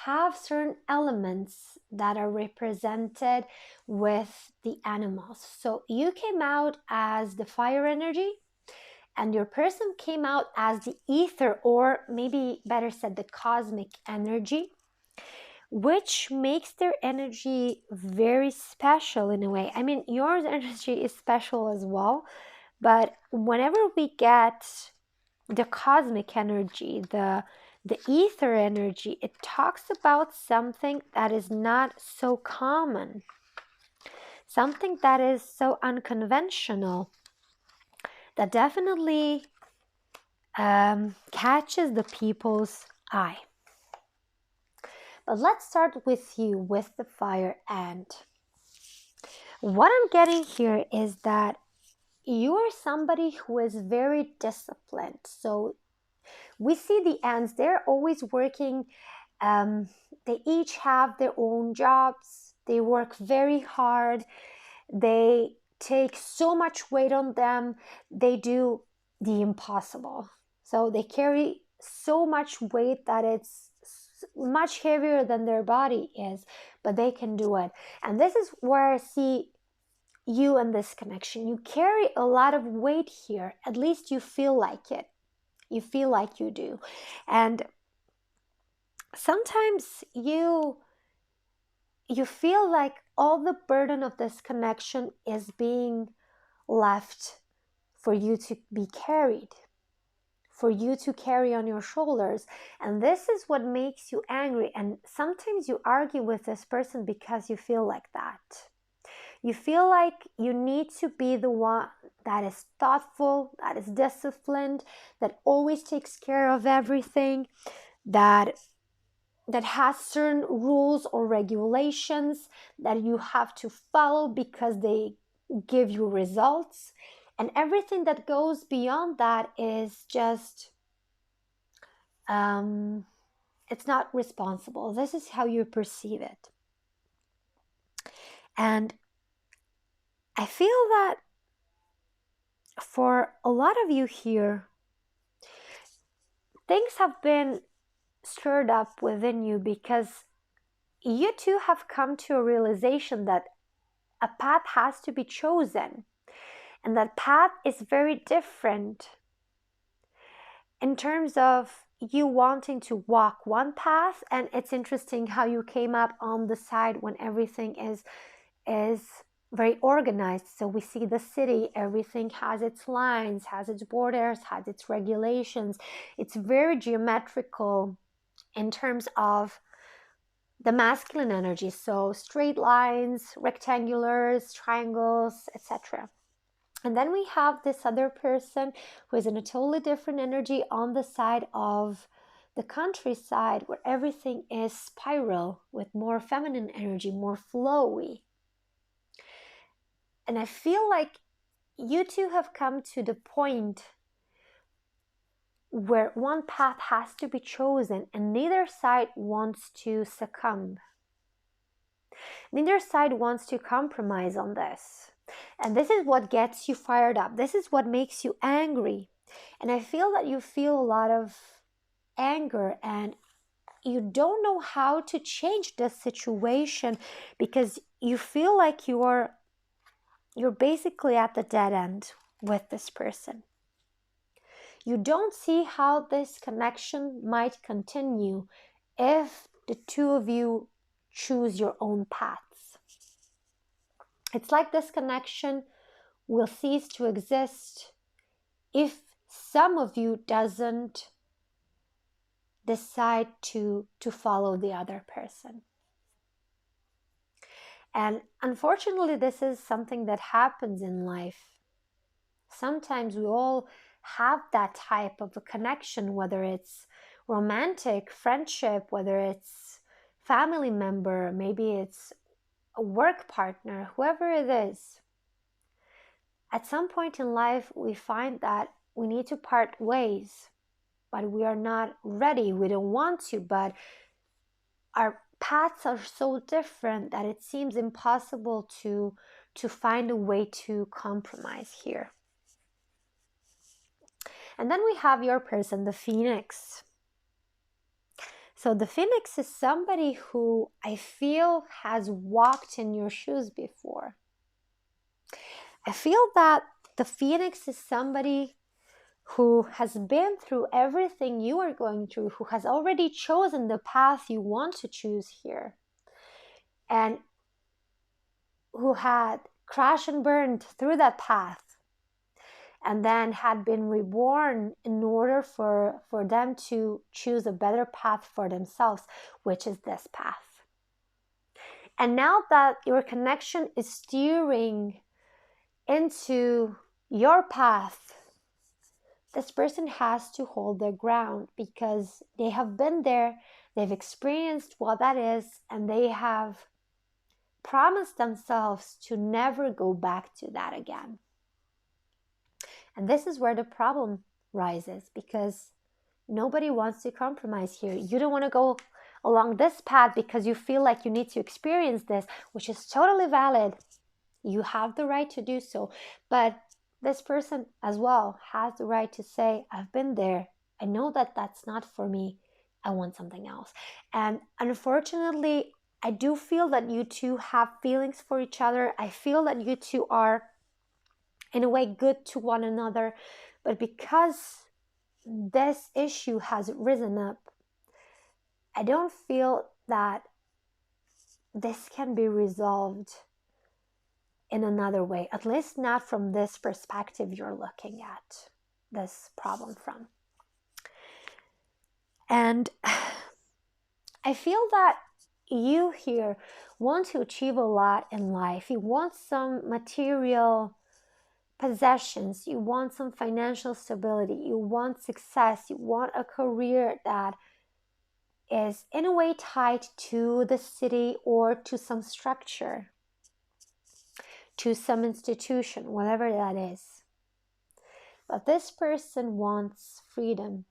A: have certain elements that are represented with the animals. So you came out as the fire energy, and your person came out as the ether, or maybe better said, the cosmic energy, which makes their energy very special in a way. I mean, your energy is special as well, but whenever we get the cosmic energy, the ether energy, it talks about something that is not so common, something that is so unconventional, that definitely catches the people's eye. But let's start with you, with the Fire Ant. What I'm getting here is that you are somebody who is very disciplined. So we see the ants, they're always working. They each have their own jobs. They work very hard. They take so much weight on them. They do the impossible. So they carry so much weight that it's much heavier than their body is, but they can do it. And this is where I see you and this connection. You carry a lot of weight here. At least you feel like it. You feel like you do. And sometimes you feel like all the burden of this connection is being left for you to be carried, for you to carry on your shoulders. And this is what makes you angry. And sometimes you argue with this person because you feel like that. You feel like you need to be the one that is thoughtful, that is disciplined, that always takes care of everything, that has certain rules or regulations that you have to follow because they give you results. And everything that goes beyond that is just, it's not responsible. This is how you perceive it. And I feel that for a lot of you here, things have been stirred up within you because you too have come to a realization that a path has to be chosen, and that path is very different in terms of you wanting to walk one path. And it's interesting how you came up on the side when everything is very organized. So we see the city, everything has its lines, has its borders, has its regulations. It's very geometrical in terms of the masculine energy. So straight lines, rectangulars, triangles, etc. And then we have this other person who is in a totally different energy on the side of the countryside, where everything is spiral with more feminine energy, more flowy. And I feel like you two have come to the point where one path has to be chosen and neither side wants to succumb. Neither side wants to compromise on this. And this is what gets you fired up. This is what makes you angry. And I feel that you feel a lot of anger and you don't know how to change this situation because you feel like you're basically at the dead end with this person. You don't see how this connection might continue if the two of you choose your own paths. It's like this connection will cease to exist if some of you doesn't decide to follow the other person. And unfortunately, this is something that happens in life. Sometimes we all have that type of a connection, whether it's romantic, friendship, whether it's family member, maybe it's a work partner, whoever it is. At some point in life, we find that we need to part ways, but we are not ready. We don't want to, but our paths are so different that it seems impossible to find a way to compromise here. And then we have your person, the Phoenix. So the Phoenix is somebody who I feel has walked in your shoes before. I feel that the Phoenix is somebody who has been through everything you are going through, who has already chosen the path you want to choose here, and who had crashed and burned through that path, and then had been reborn in order for them to choose a better path for themselves, which is this path. And now that your connection is steering into your path, this person has to hold their ground because they have been there, they've experienced what that is, and they have promised themselves to never go back to that again. And this is where the problem rises, because nobody wants to compromise here. You don't want to go along this path because you feel like you need to experience this, which is totally valid. You have the right to do so. But this person as well has the right to say, I've been there. I know that that's not for me. I want something else. And unfortunately, I do feel that you two have feelings for each other. I feel that you two are, in a way, good to one another. But because this issue has risen up, I don't feel that this can be resolved in another way, at least not from this perspective you're looking at this problem from. And I feel that you here want to achieve a lot in life. You want some material possessions, you want some financial stability, you want success, you want a career that is in a way tied to the city or to some structure, to some institution, whatever that is. But this person wants freedom.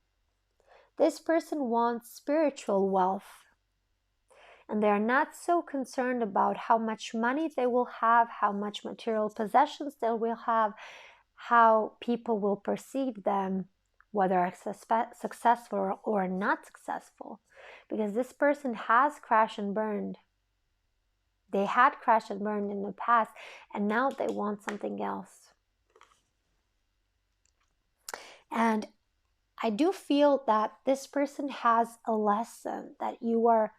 A: This person wants spiritual wealth. And they're not so concerned about how much money they will have, how much material possessions they will have, how people will perceive them, whether successful or not successful. Because this person has crashed and burned. They had crashed and burned in the past, and now they want something else. And I do feel that this person has a lesson that you are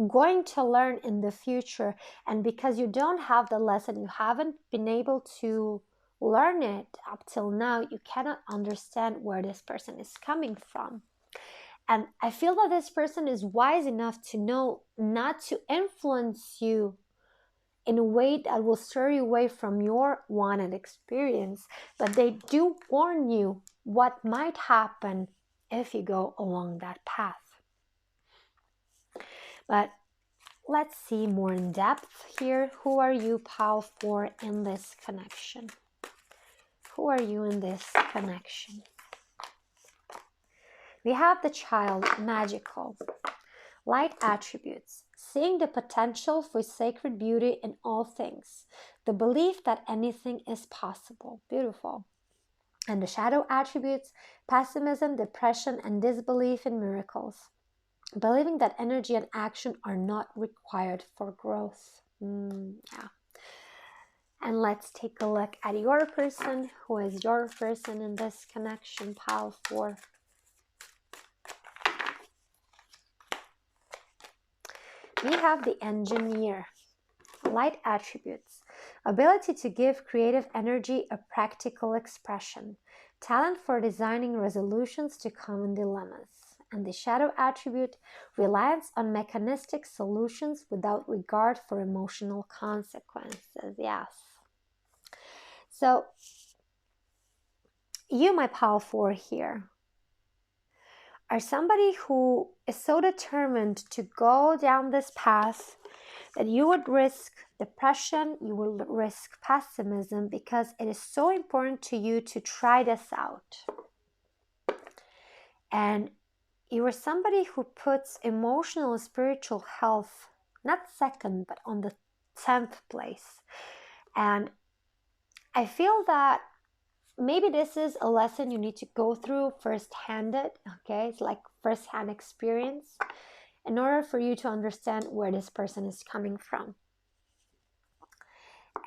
A: going to learn in the future, and because you don't have the lesson, you haven't been able to learn it up till now, you cannot understand where this person is coming from. And I feel that this person is wise enough to know not to influence you in a way that will steer you away from your wanted experience, but they do warn you what might happen if you go along that path. But let's see more in depth here. Who are you, Pal 4, in this connection? Who are you in this connection? We have the Child, magical. Light attributes, seeing the potential for sacred beauty in all things. The belief that anything is possible. Beautiful. And the Shadow attributes, pessimism, depression, and disbelief in miracles. Believing that energy and action are not required for growth. Yeah. And let's take a look at your person. Who is your person in this connection, Pile 4? We have the Engineer. Light attributes. Ability to give creative energy a practical expression. Talent for designing resolutions to common dilemmas. And the Shadow attribute, reliance on mechanistic solutions without regard for emotional consequences. Yes. So, you, my Pile 4 here, are somebody who is so determined to go down this path that you would risk depression, you will risk pessimism, because it is so important to you to try this out. And you are somebody who puts emotional and spiritual health not second, but on the 10th place. And I feel that maybe this is a lesson you need to go through first-handed, okay? It's like first-hand experience in order for you to understand where this person is coming from.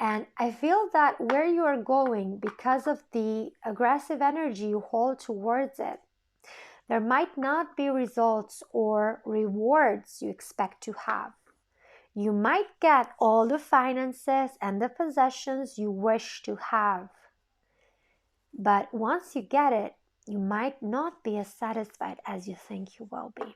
A: And I feel that where you are going, because of the aggressive energy you hold towards it, there might not be results or rewards you expect to have. You might get all the finances and the possessions you wish to have. But once you get it, you might not be as satisfied as you think you will be.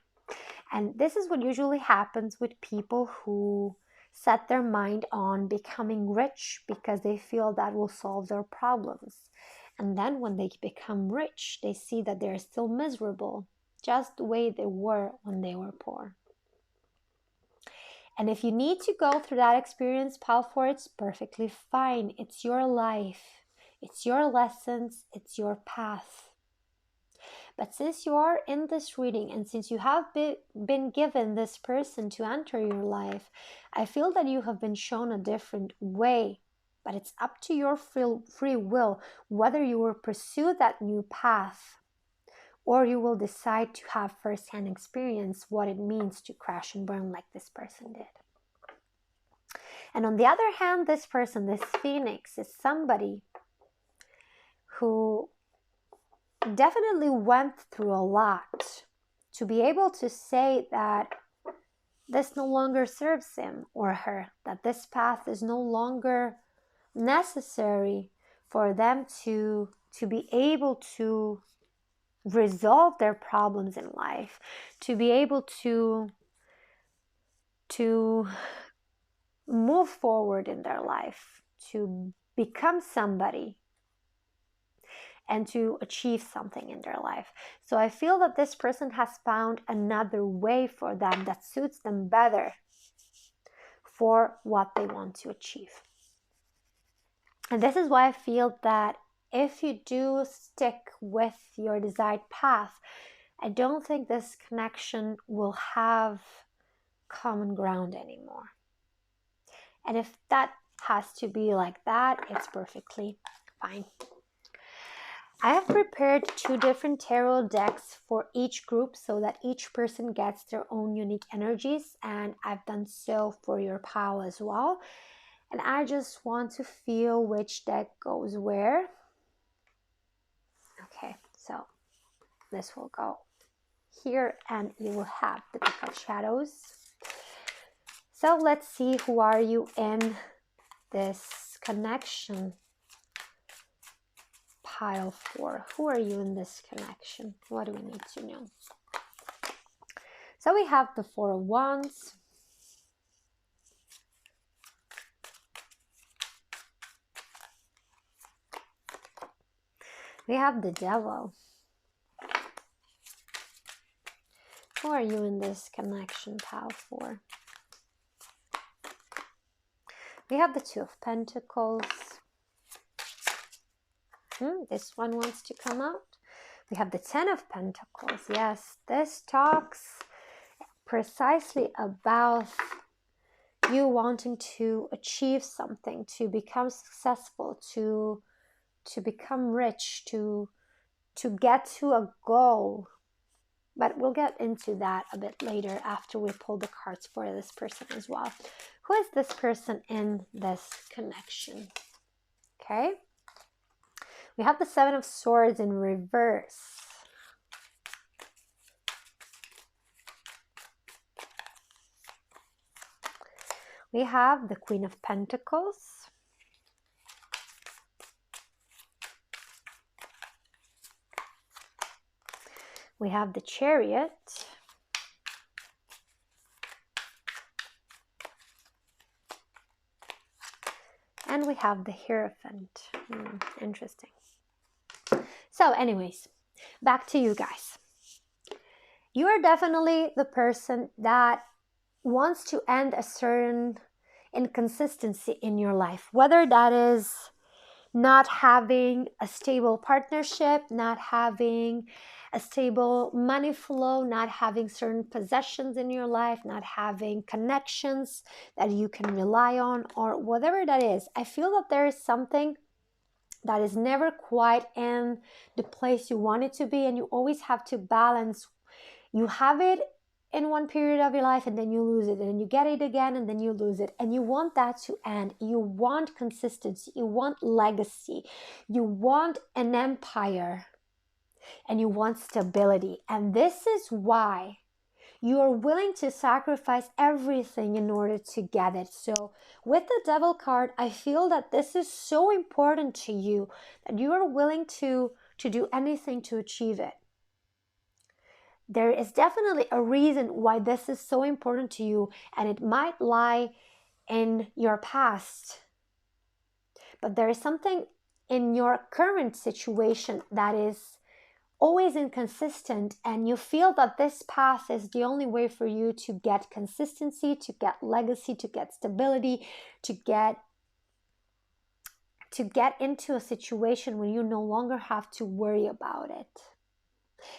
A: And this is what usually happens with people who set their mind on becoming rich because they feel that will solve their problems. And then when they become rich, they see that they're still miserable, just the way they were when they were poor. And if you need to go through that experience, Pile 4, it's perfectly fine. It's your life. It's your lessons. It's your path. But since you are in this reading and since you have been given this person to enter your life, I feel that you have been shown a different way. But it's up to your free will whether you will pursue that new path or you will decide to have first-hand experience what it means to crash and burn like this person did. And on the other hand, this person, this Phoenix, is somebody who definitely went through a lot to be able to say that this no longer serves him or her, that this path is no longer necessary for them to be able to resolve their problems in life, to be able to move forward in their life, to become somebody, and to achieve something in their life. So I feel that this person has found another way for them that suits them better for what they want to achieve. And this is why I feel that if you do stick with your desired path, I don't think this connection will have common ground anymore. And if that has to be like that, it's perfectly fine. I have prepared 2 different tarot decks for each group so that each person gets their own unique energies, and I've done so for your pile as well. And I just want to feel which deck goes where. Okay, so this will go here, and you will have the Deck of Shadows. So let's see, who are you in this connection? Pile 4. Who are you in this connection? What do we need to know? So we have the 4 of Wands. We have the Devil. Who are you in this connection, Pile 4? We have the 2 of Pentacles. This one wants to come out. We have the 10 of Pentacles. Yes, this talks precisely about you wanting to achieve something, to become successful, to become rich, to get to a goal. But we'll get into that a bit later after we pull the cards for this person as well. Who is this person in this connection? Okay. We have the 7 of Swords in reverse. We have the Queen of Pentacles. We have the Chariot. And we have the Hierophant. Interesting. So anyways, back to you guys. You are definitely the person that wants to end a certain inconsistency in your life, whether that is not having a stable partnership, not having a stable money flow, not having certain possessions in your life, not having connections that you can rely on, or whatever that is. I feel that there is something that is never quite in the place you want it to be, and you always have to balance. You have it in one period of your life and then you lose it, and then you get it again and then you lose it, and you want that to end. You want consistency, you want legacy, you want an empire, and you want stability. And this is why you are willing to sacrifice everything in order to get it. So with the Devil card, I feel that this is so important to you that you are willing to do anything to achieve it. There is definitely a reason why this is so important to you, and it might lie in your past. But there is something in your current situation that is always inconsistent, and you feel that this path is the only way for you to get consistency, to get legacy, to get stability, to get into a situation where you no longer have to worry about it.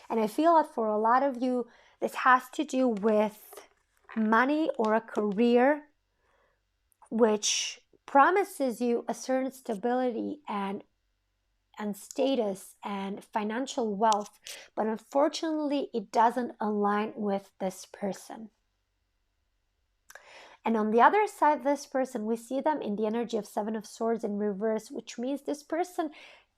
A: And I feel that for a lot of you, this has to do with money or a career which promises you a certain stability and status and financial wealth, but unfortunately it doesn't align with this person. And on the other side, this person, we see them in the energy of Seven of Swords in reverse, which means this person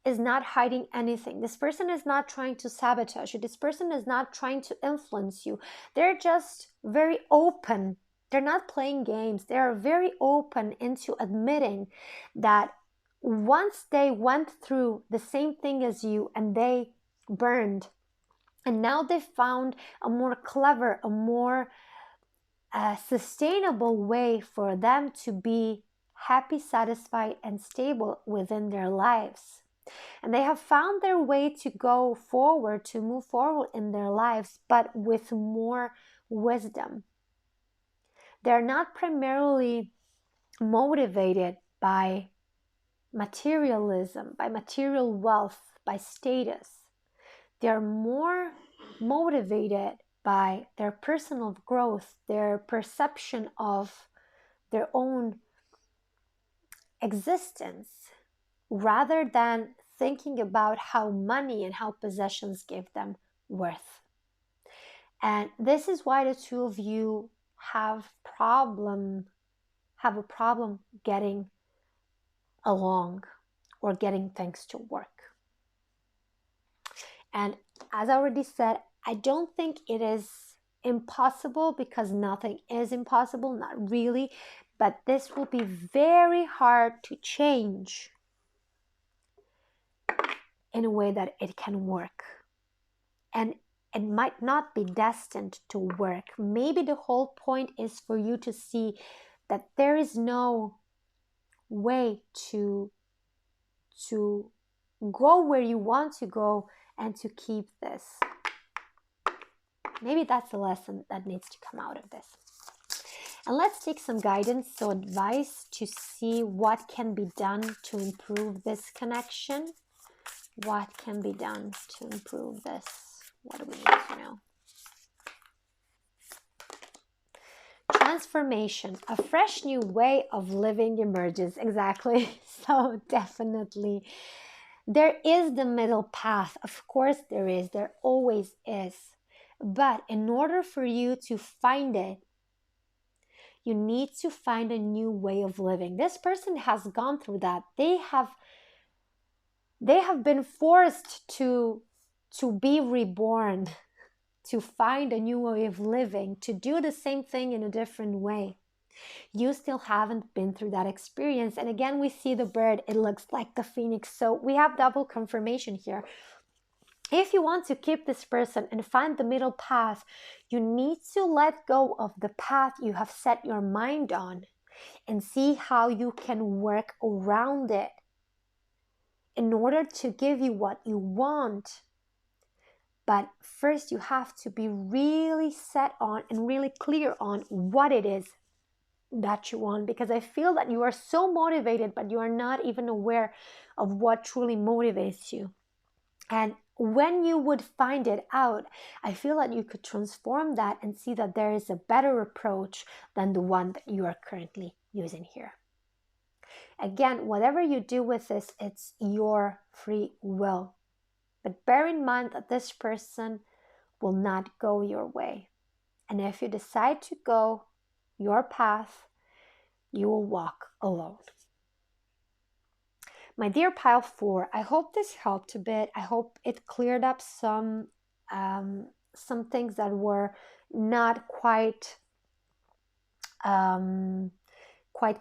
A: is not hiding anything. This person is not trying to sabotage you. This person is not trying to influence you. They're just very open. They're not playing games. They are very open into admitting that once they went through the same thing as you and they burned, and now they found a more clever, a more sustainable way for them to be happy, satisfied, and stable within their lives. And they have found their way to go forward, to move forward in their lives, but with more wisdom. They're not primarily motivated by materialism, by material wealth, by status. They're more motivated by their personal growth, their perception of their own existence, rather than thinking about how money and how possessions give them worth. And this is why the two of you have a problem getting along or getting things to work. And as I already said, I don't think it is impossible, because nothing is impossible, not really, but this will be very hard to change in a way that it can work. And it might not be destined to work. Maybe the whole point is for you to see that there is no way to go where you want to go and to keep this. Maybe that's the lesson that needs to come out of this. And let's take some guidance, so advice to see what can be done to improve this connection. What can be done to improve this? What do we need to know? Transformation. A fresh new way of living emerges. Exactly. So definitely. There is the middle path. Of course there is. There always is. But in order for you to find it, you need to find a new way of living. This person has gone through that. They have been forced to be reborn, to find a new way of living, to do the same thing in a different way. You still haven't been through that experience. And again, we see the bird. It looks like the phoenix. So we have double confirmation here. If you want to keep this person and find the middle path, you need to let go of the path you have set your mind on and see how you can work around it in order to give you what you want. But first you have to be really set on and really clear on what it is that you want, because I feel that you are so motivated, but you are not even aware of what truly motivates you. And when you would find it out, I feel that you could transform that and see that there is a better approach than the one that you are currently using here. Again, whatever you do with this, it's your free will. But bear in mind that this person will not go your way. And if you decide to go your path, you will walk alone. My dear pile 4, I hope this helped a bit. I hope it cleared up some things that were not quite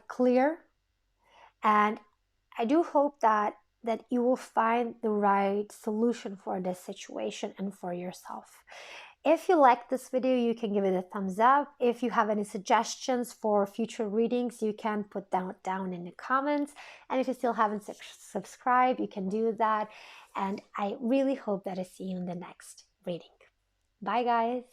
A: clear. And I do hope that you will find the right solution for this situation and for yourself. If you like this video, you can give it a thumbs up. If you have any suggestions for future readings, you can put down in the comments. And if you still haven't subscribed, you can do that. And I really hope that I see you in the next reading. Bye, guys.